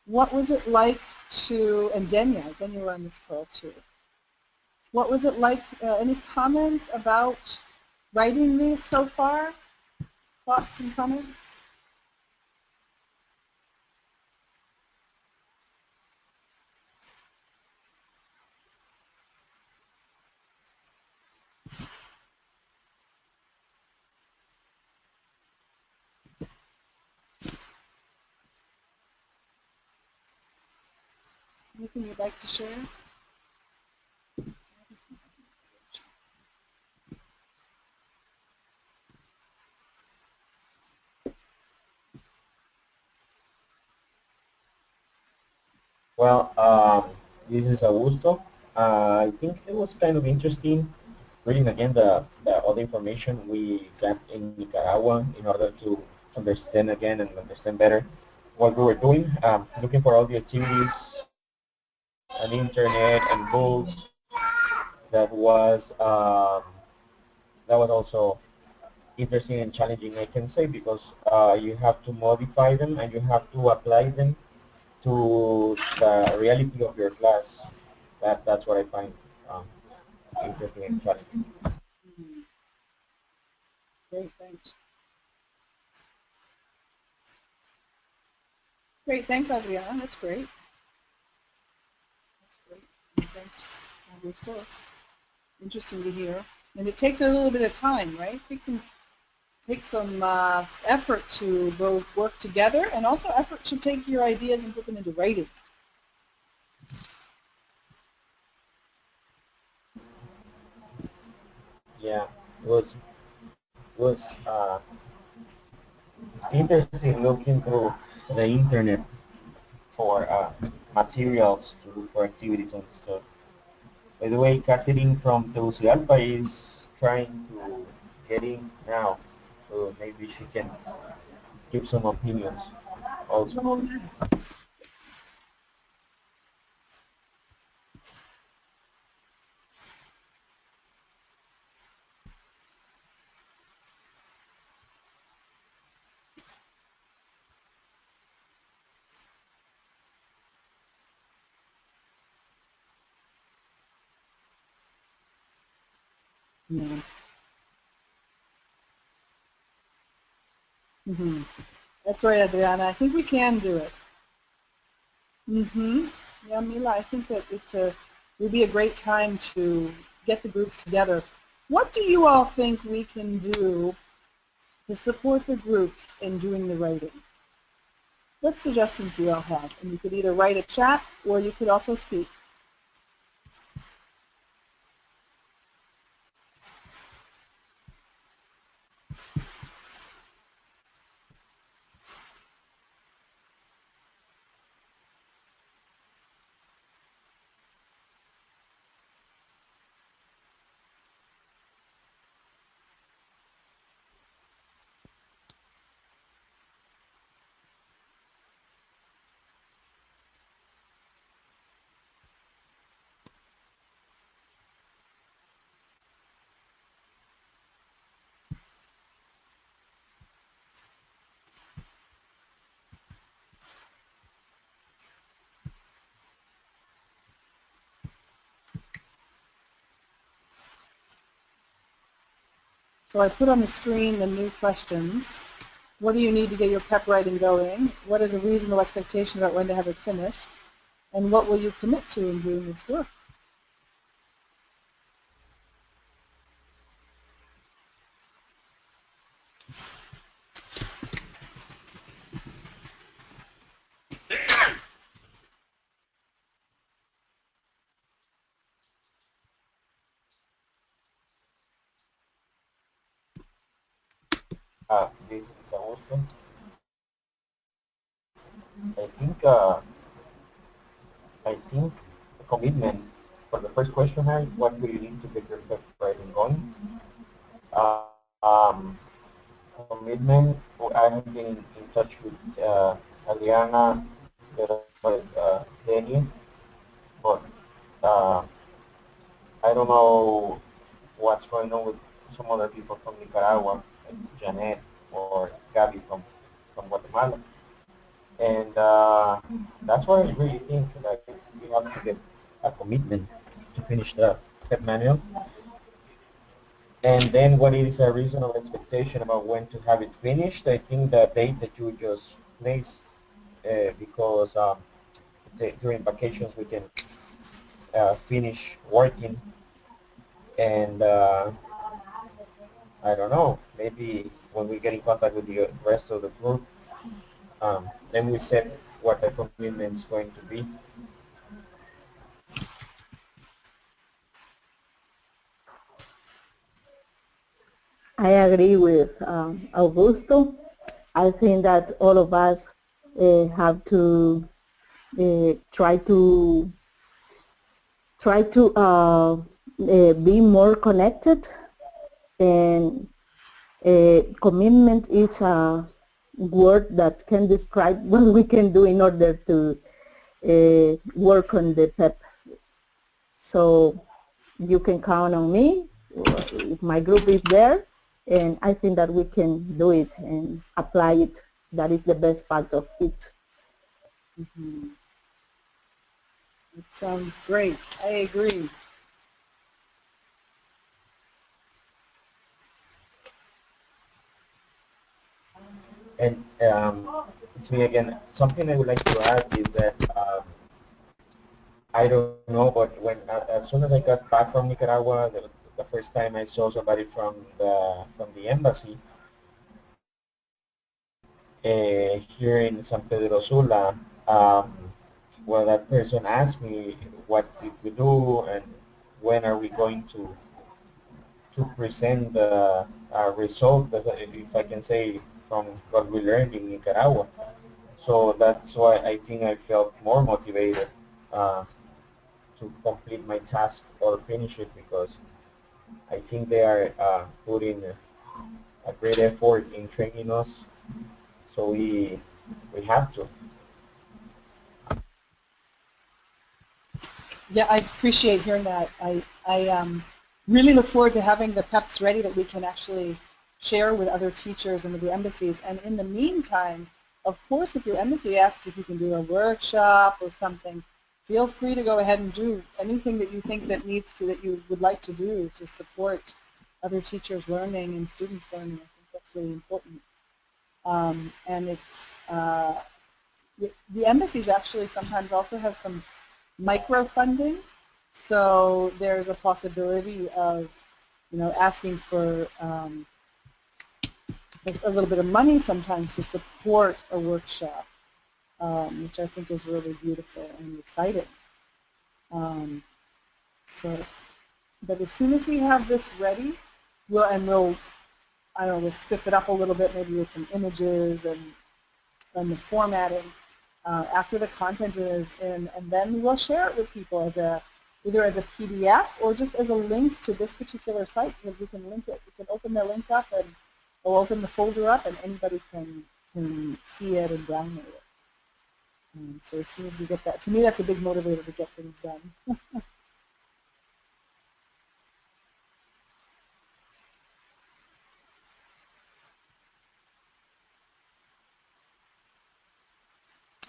What was it like to, and Denya were on this call too. What was it like, any comments about writing these so far? Thoughts and comments? Anything you'd like to share? Well, this is Augusto. I think it was kind of interesting reading again the all the information we got in Nicaragua in order to understand again and understand better what we were doing. Looking for all the activities on the internet and books. That was also interesting and challenging, I can say, because you have to modify them and you have to apply them to the reality of your class. That's what I find interesting and challenging. Great, thanks. Great, thanks, Adriana. That's great. That's great. Thanks, Augusto. It's interesting to hear. And it takes a little bit of time, right? It takes some effort to both work together and also effort to take your ideas and put them into writing. Yeah, it was interesting looking through the internet for materials to do for activities and stuff. By the way, Catherine from Tegucigalpa is trying to get in now, so maybe she can give some opinions also. Yeah. Mm-hmm. That's right, Adriana. I think we can do it. Mm-hmm. Yeah, Mila, I think that would be a great time to get the groups together. What do you all think we can do to support the groups in doing the writing? What suggestions do you all have? And you could either write a chat or you could also speak. So I put on the screen the new questions. What do you need to get your PEP writing going? What is a reasonable expectation about when to have it finished? And what will you commit to in doing this work? This is Augusto. I think the commitment for the first question, what do you need to get your pep writing going? Um, Commitment. I have been in touch with Adriana, Danny, but uh, I don't know what's going on with some other people from Nicaragua, like Janet or Gabby from Guatemala. And that's why I really think that you have to get a commitment to finish the pep manual. And then what is a reasonable expectation about when to have it finished? I think the date that you just placed, because during vacations we can finish working, and I don't know, maybe when we get in contact with the rest of the group, then we set what the commitment is going to be. I agree with Augusto. I think that all of us have to try to be more connected, and commitment is a word that can describe what we can do in order to work on the PEP. So you can count on me if my group is there, and I think that we can do it and apply it. That is the best part of it. Mm-hmm. It sounds great. I agree. And it's me again. Something I would like to add is that I don't know, but when as soon as I got back from Nicaragua, the first time I saw somebody from the embassy here in San Pedro Sula, well, that person asked me what did we do and when are we going to present the result, if I can say, from what we learned in Nicaragua. So that's why I think I felt more motivated to complete my task or finish it, because I think they are putting a great effort in training us. So we have to. Yeah, I appreciate hearing that. I really look forward to having the PEPs ready that we can actually share with other teachers and with the embassies. And in the meantime, of course, if your embassy asks if you can do a workshop or something, feel free to go ahead and do anything that you think that that you would like to do to support other teachers learning and students learning. I think that's really important. And it's the embassies actually sometimes also have some micro-funding, so there's a possibility of, asking for a little bit of money sometimes to support a workshop, which I think is really beautiful and exciting. But as soon as we have this ready, we'll I don't know, we'll spiff it up a little bit, maybe with some images and the formatting after the content is in, and then we'll share it with people either as a PDF or just as a link to this particular site, because we can link it. We can open the link up and we'll open the folder up, and anybody can see it and download it. So as soon as we get that, to me that's a big motivator to get things done.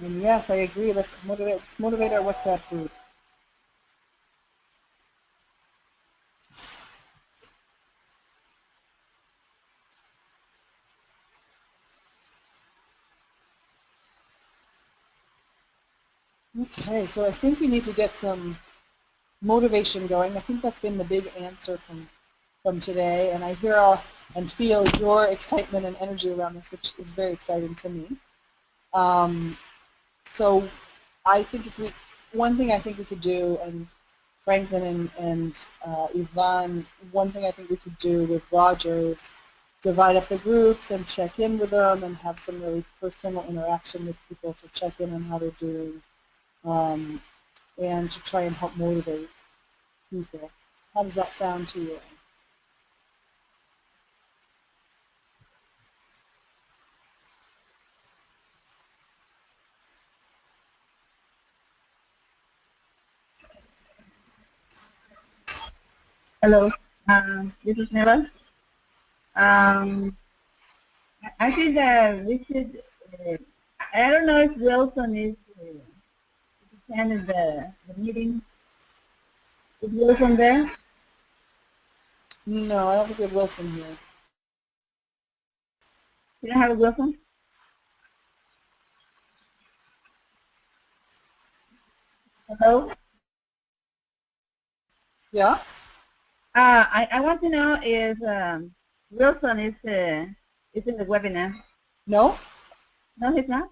And yes, I agree. Let's motivate our WhatsApp group. Okay, so I think we need to get some motivation going. I think that's been the big answer from today, and I hear and feel your excitement and energy around this, which is very exciting to me. So I think one thing I think we could do, and Franklin and Yvonne, one thing I think we could do with Roger is divide up the groups and check in with them and have some really personal interaction with people to check in on how they're doing, and to try and help motivate people. How does that sound to you? Hello, this is Nela. I think that we should, I don't know if Wilson is attending the meeting. Is Wilson there? No, I don't think we have Wilson here. You don't have Wilson? Hello? Yeah? I want to know if Wilson is in the webinar. No? No, he's not?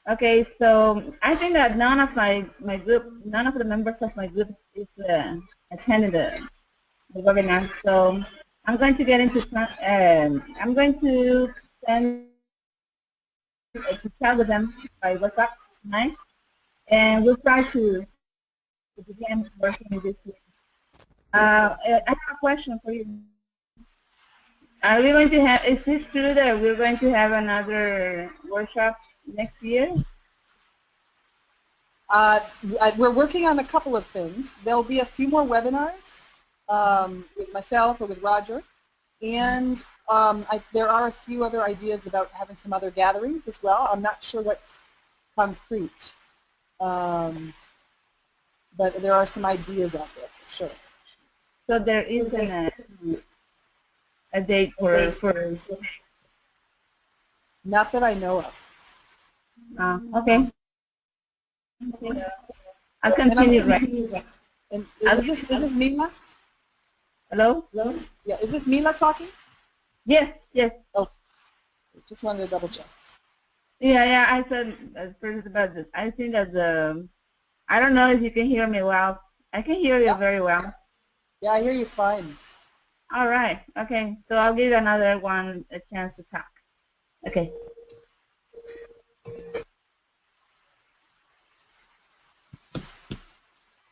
Okay, so I think that none of my group, none of the members of my group is attending the webinar. So I'm going to get into, I'm going to send to chat with them by WhatsApp tonight, and we'll try to begin working this week. I have a question for you. Are we going to have, is it true that we're going to have another workshop next year? We're working on a couple of things. There'll be a few more webinars with myself or with Roger, and there are a few other ideas about having some other gatherings as well. I'm not sure what's concrete, but there are some ideas out there for sure. So there isn't a date for Not that I know of. Okay. I'll continue right. And is this Mila? Hello? Hello? Yeah, is this Mila talking? Yes, yes. Oh, just wanted to double check. Yeah, I said first about this. I think that I don't know if you can hear me well. I can hear you very well. Yeah, I hear you fine. All right. Okay. So I'll give another one a chance to talk. Okay.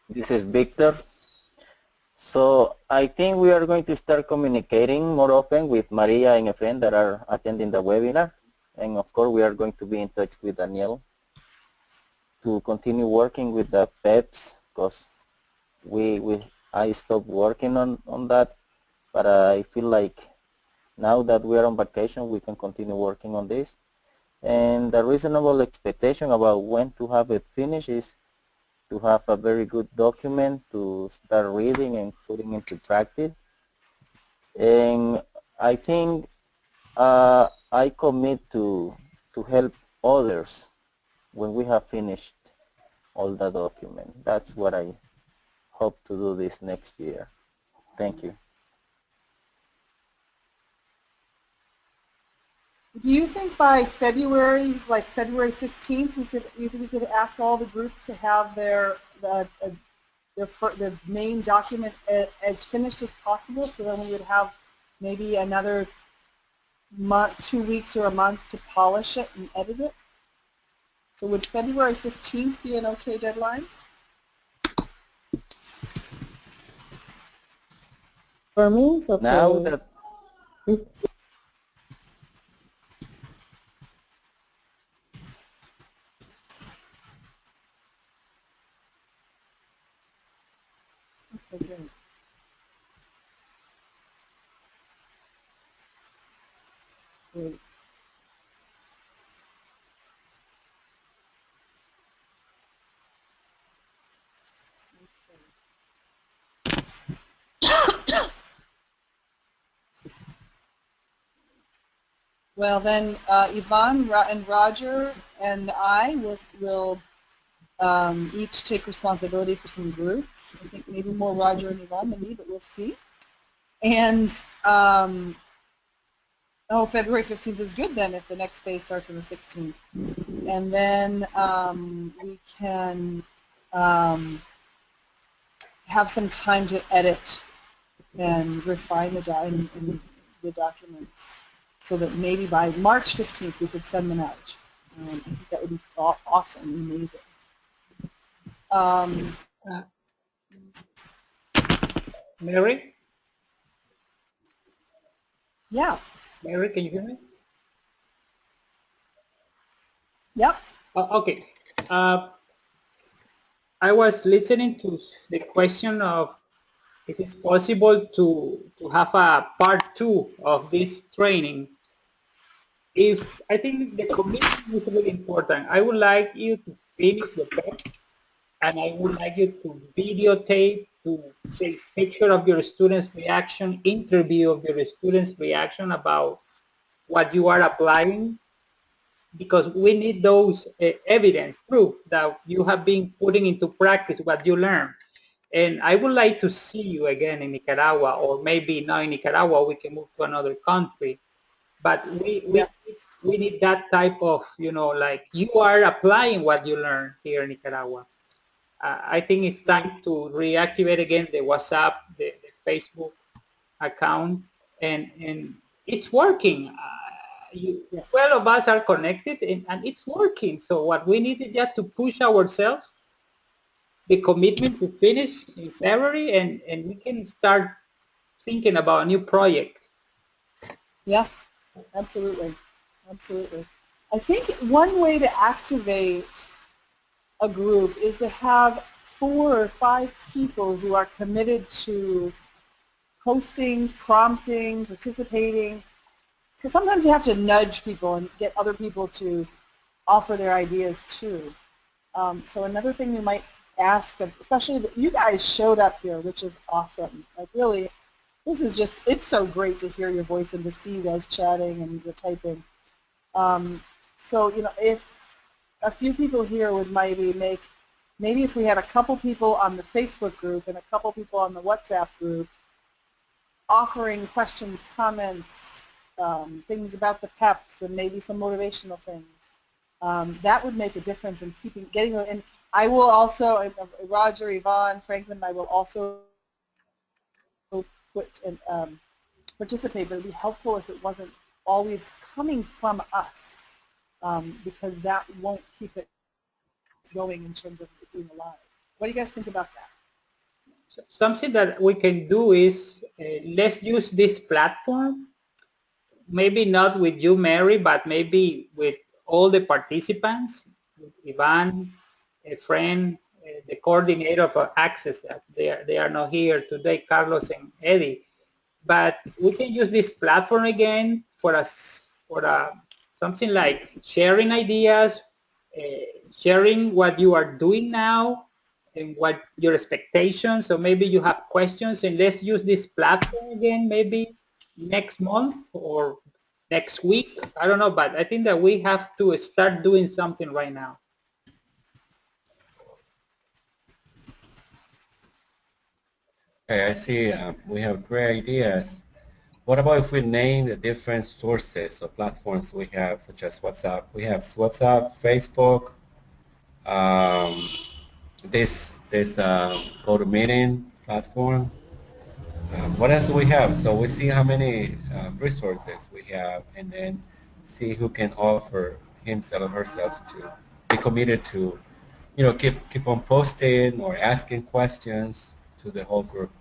This is Victor. So I think we are going to start communicating more often with Maria and Efren that are attending the webinar. And of course, we are going to be in touch with Daniel to continue working with the pets, because I stopped working on that, but I feel like now that we are on vacation, we can continue working on this. And the reasonable expectation about when to have it finished is to have a very good document to start reading and putting into practice. And I think I commit to help others when we have finished all the document. That's what I hope to do this next year. Thank you. Do you think by February, like February 15th, we could ask all the groups to have their main document as finished as possible, so then we would have maybe another month, 2 weeks or a month to polish it and edit it? So would February 15th be an okay deadline? For me, it's okay. Now that Okay, great. Great. Well, then Yvonne and Roger and I will each take responsibility for some groups. I think maybe more Roger and Yvonne than me, but we'll see. And oh, February 15th is good then if the next phase starts on the 16th. And then we can have some time to edit and refine the documents so that maybe by March 15th we could send them out. I think that would be awesome, amazing. Mary? Yeah. Mary, can you hear me? Yep. Okay. I was listening to the question of if it's possible to have a part 2 of this training. If I think the commitment is really important. I would like you to finish the text, and I would like you to videotape, to take picture of your students' reaction, interview of your students' reaction about what you are applying, because we need those evidence, proof that you have been putting into practice what you learned. And I would like to see you again in Nicaragua, or maybe not in Nicaragua, we can move to another country. But we need that type of, like you are applying what you learned here in Nicaragua. I think it's time to reactivate again the WhatsApp, the Facebook account, and it's working. 12 of us are connected, and it's working. So what we need is just to push ourselves, the commitment to finish in February, and we can start thinking about a new project. Yeah, absolutely. Absolutely. I think one way to activate a group is to have 4 or 5 people who are committed to posting, prompting, participating. Because sometimes you have to nudge people and get other people to offer their ideas too. So another thing you might ask, especially that you guys showed up here, which is awesome. Like really, this is just, it's so great to hear your voice and to see you guys chatting and the typing. So, if a few people here would maybe if we had a couple people on the Facebook group and a couple people on the WhatsApp group offering questions, comments, things about the PEPs and maybe some motivational things, that would make a difference in getting, and I will also, Roger, Yvonne, Franklin, I will also put and participate, but it would be helpful if it wasn't always coming from us, because that won't keep it going in terms of it being alive. What do you guys think about that? Something that we can do is let's use this platform, maybe not with you, Mary, but maybe with all the participants, Ivan, a friend, the coordinator of Access. They are not here today, Carlos and Eddie. But we can use this platform again for something like sharing ideas, sharing what you are doing now and what your expectations. So maybe you have questions, and let's use this platform again maybe next month or next week. I don't know, but I think that we have to start doing something right now. Okay, I see we have great ideas. What about if we name the different sources or platforms we have, such as WhatsApp? We have WhatsApp, Facebook, um, this GoToMeeting platform. What else do we have? So we see how many resources we have, and then see who can offer himself or herself to be committed to, keep on posting or asking questions to the whole group.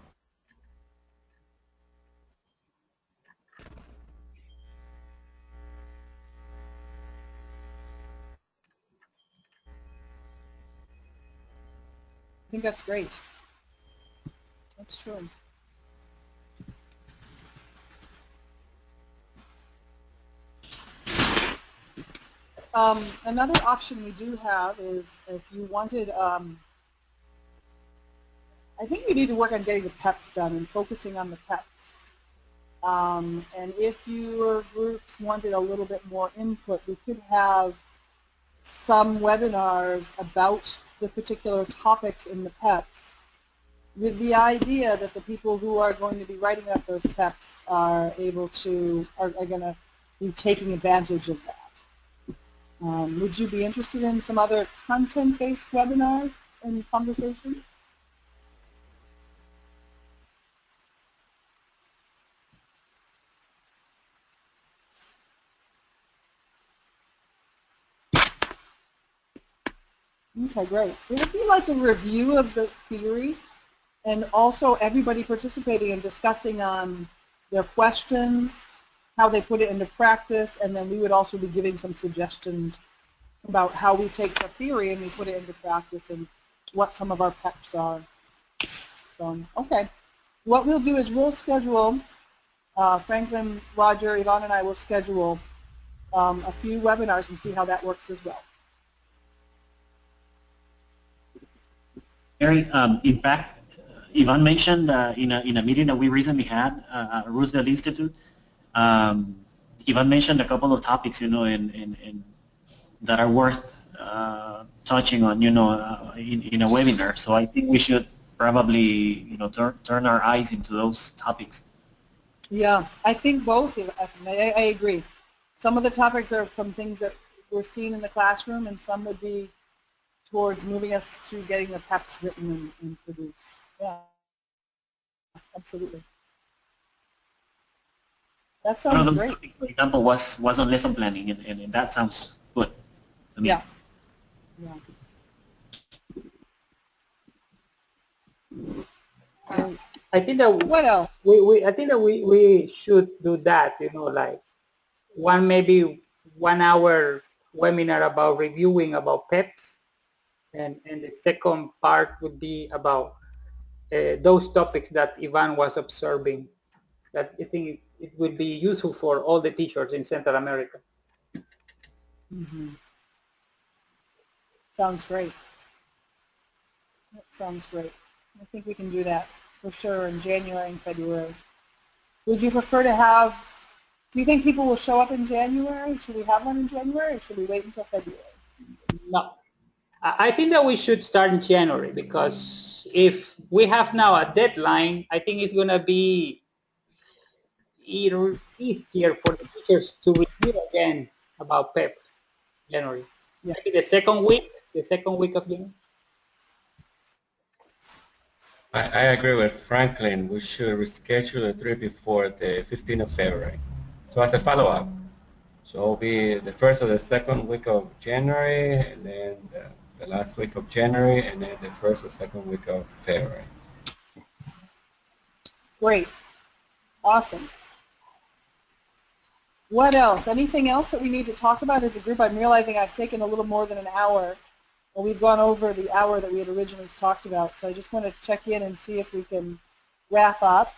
I think that's great. That's true. Another option we do have is if you wanted, I think we need to work on getting the PEPs done and focusing on the PEPs. And if your groups wanted a little bit more input, we could have some webinars about the particular topics in the PEPs, with the idea that the people who are going to be writing up those PEPs are going to be taking advantage of that. Would you be interested in some other content-based webinar and conversation? Okay, great. It would be like a review of the theory, and also everybody participating and discussing on their questions, how they put it into practice, and then we would also be giving some suggestions about how we take the theory and we put it into practice and what some of our PEPs are. So, okay. What we'll do is we'll schedule, Franklin, Roger, Yvonne, and I will schedule a few webinars and see how that works as well. Mary, in fact, Yvonne mentioned in a meeting that we recently had at Roosevelt Institute, Yvonne mentioned a couple of topics, that are worth touching on, in a webinar. So I think we should probably, turn our eyes into those topics. Yeah, I think both. I agree. Some of the topics are from things that we're seeing in the classroom, and some would be towards moving us to getting the PEPs written and produced. Yeah, absolutely. That One of sounds those great. topics, for example, was on lesson planning, and that sounds good to me. Yeah. Yeah. I think that What else? I think that we should do that, like maybe 1 hour webinar about reviewing about PEPs, and the second part would be about those topics that Ivan was observing, that I think it would be useful for all the teachers in Central America. Mm-hmm. Sounds great. That sounds great. I think we can do that for sure in January and February. Would you prefer to have, do you think people will show up in January? Should we have one in January, or should we wait until February? No, I think that we should start in January, because if we have now a deadline, I think it's going to be easier for the teachers to review again about PEPs. January. Yeah. Maybe the second week of January. I agree with Franklin. We should reschedule the trip before the 15th of February. So as a follow-up, so it'll be the first or the second week of January, and then the last week of January, and then the first or second week of February. Great. Awesome. What else? Anything else that we need to talk about as a group? I'm realizing I've taken a little more than an hour, and we've gone over the hour that we had originally talked about. So I just want to check in and see if we can wrap up.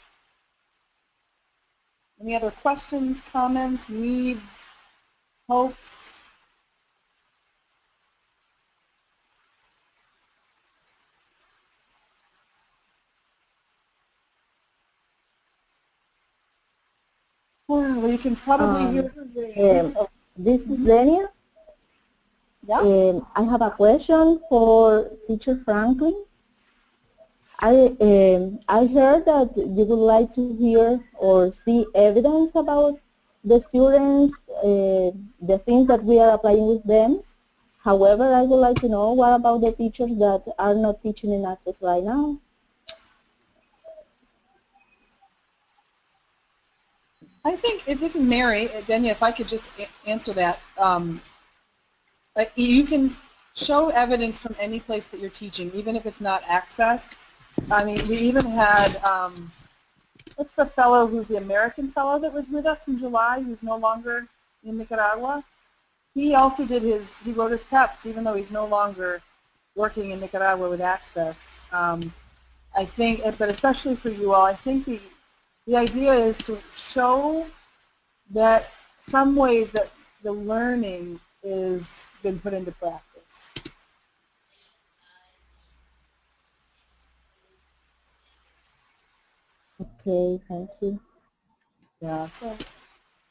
Any other questions, comments, needs, hopes? Well, you can probably hear her. This is Denia. Yeah. I have a question for Teacher Franklin. I heard that you would like to hear or see evidence about the students, the things that we are applying with them. However, I would like to know, what about the teachers that are not teaching in Access right now? I think, if this is Mary, Denia, if I could just answer that. You can show evidence from any place that you're teaching, even if it's not Access. I mean, we even had, what's the fellow who's the American fellow that was with us in July, who's no longer in Nicaragua? He also did he wrote his PEPs, even though he's no longer working in Nicaragua with Access. I think, but especially for you all, I think the idea is to show that some ways that the learning is been put into practice. Okay, thank you. Yeah, so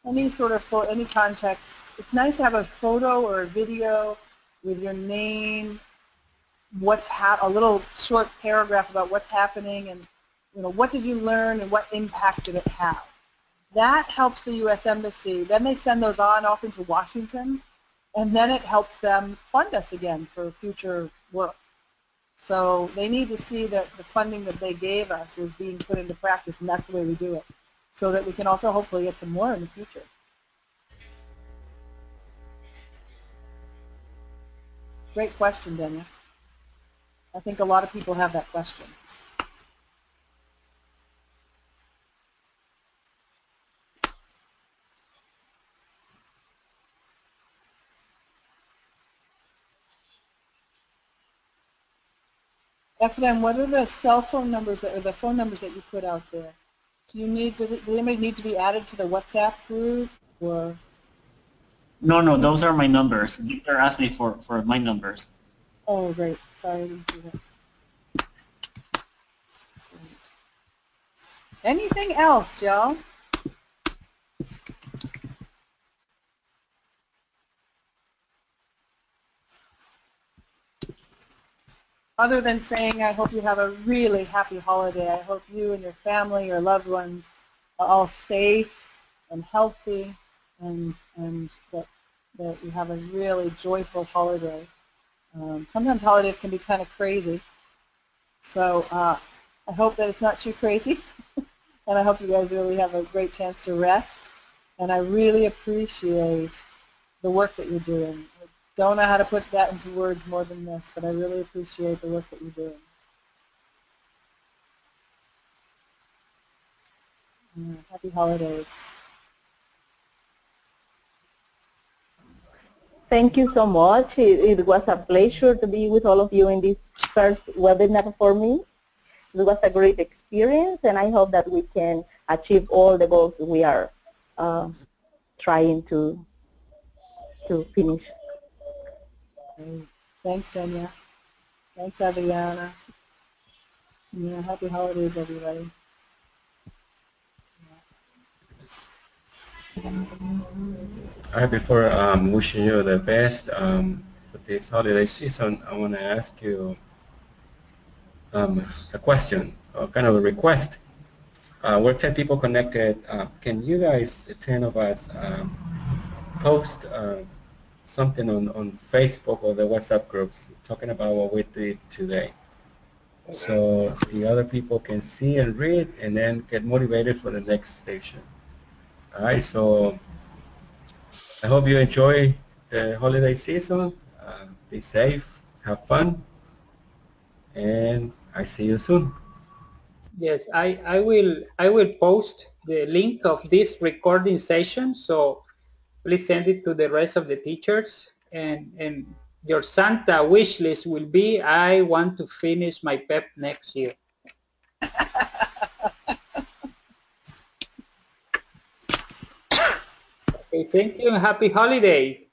any sort of, for any context, it's nice to have a photo or a video with your name, a little short paragraph about what's happening, and what did you learn and what impact did it have. That helps the U.S. Embassy. Then they send those on off into Washington, and then it helps them fund us again for future work. So they need to see that the funding that they gave us is being put into practice, and that's the way we do it, so that we can also hopefully get some more in the future. Great question, Daniel. I think a lot of people have that question. Efrem, what are the cell phone numbers or the phone numbers that you put out there? Does anybody need to be added to the WhatsApp group, or? No, those are my numbers. Victor asked me for my numbers. Oh, great. Sorry, I didn't see that. Great. Anything else, y'all? Other than saying I hope you have a really happy holiday. I hope you and your family, your loved ones, are all safe and healthy, and that you have a really joyful holiday. Sometimes holidays can be kind of crazy, so I hope that it's not too crazy, and I hope you guys really have a great chance to rest, and I really appreciate the work that you're doing. I don't know how to put that into words more than this, but I really appreciate the work that you're doing. Happy holidays. Thank you so much. It was a pleasure to be with all of you in this first webinar for me. It was a great experience, and I hope that we can achieve all the goals we are trying to finish. Great. Thanks, Tanya. Thanks, Adriana. Yeah, happy holidays, everybody. Before wishing you the best for this holiday season, I want to ask you a question, or kind of a request. We're 10 people connected. Can you guys, 10 of us, post something on Facebook or the WhatsApp groups talking about what we did today, so the other people can see and read and then get motivated for the next station? All right, so I hope you enjoy the holiday season. Be safe, have fun, and I see you soon. Yes, I will post the link of this recording session, so please send it to the rest of the teachers, and your Santa wish list will be, I want to finish my PEP next year. Okay, thank you and happy holidays.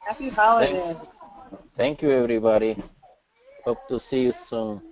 Happy holidays. Thank you, everybody. Hope to see you soon.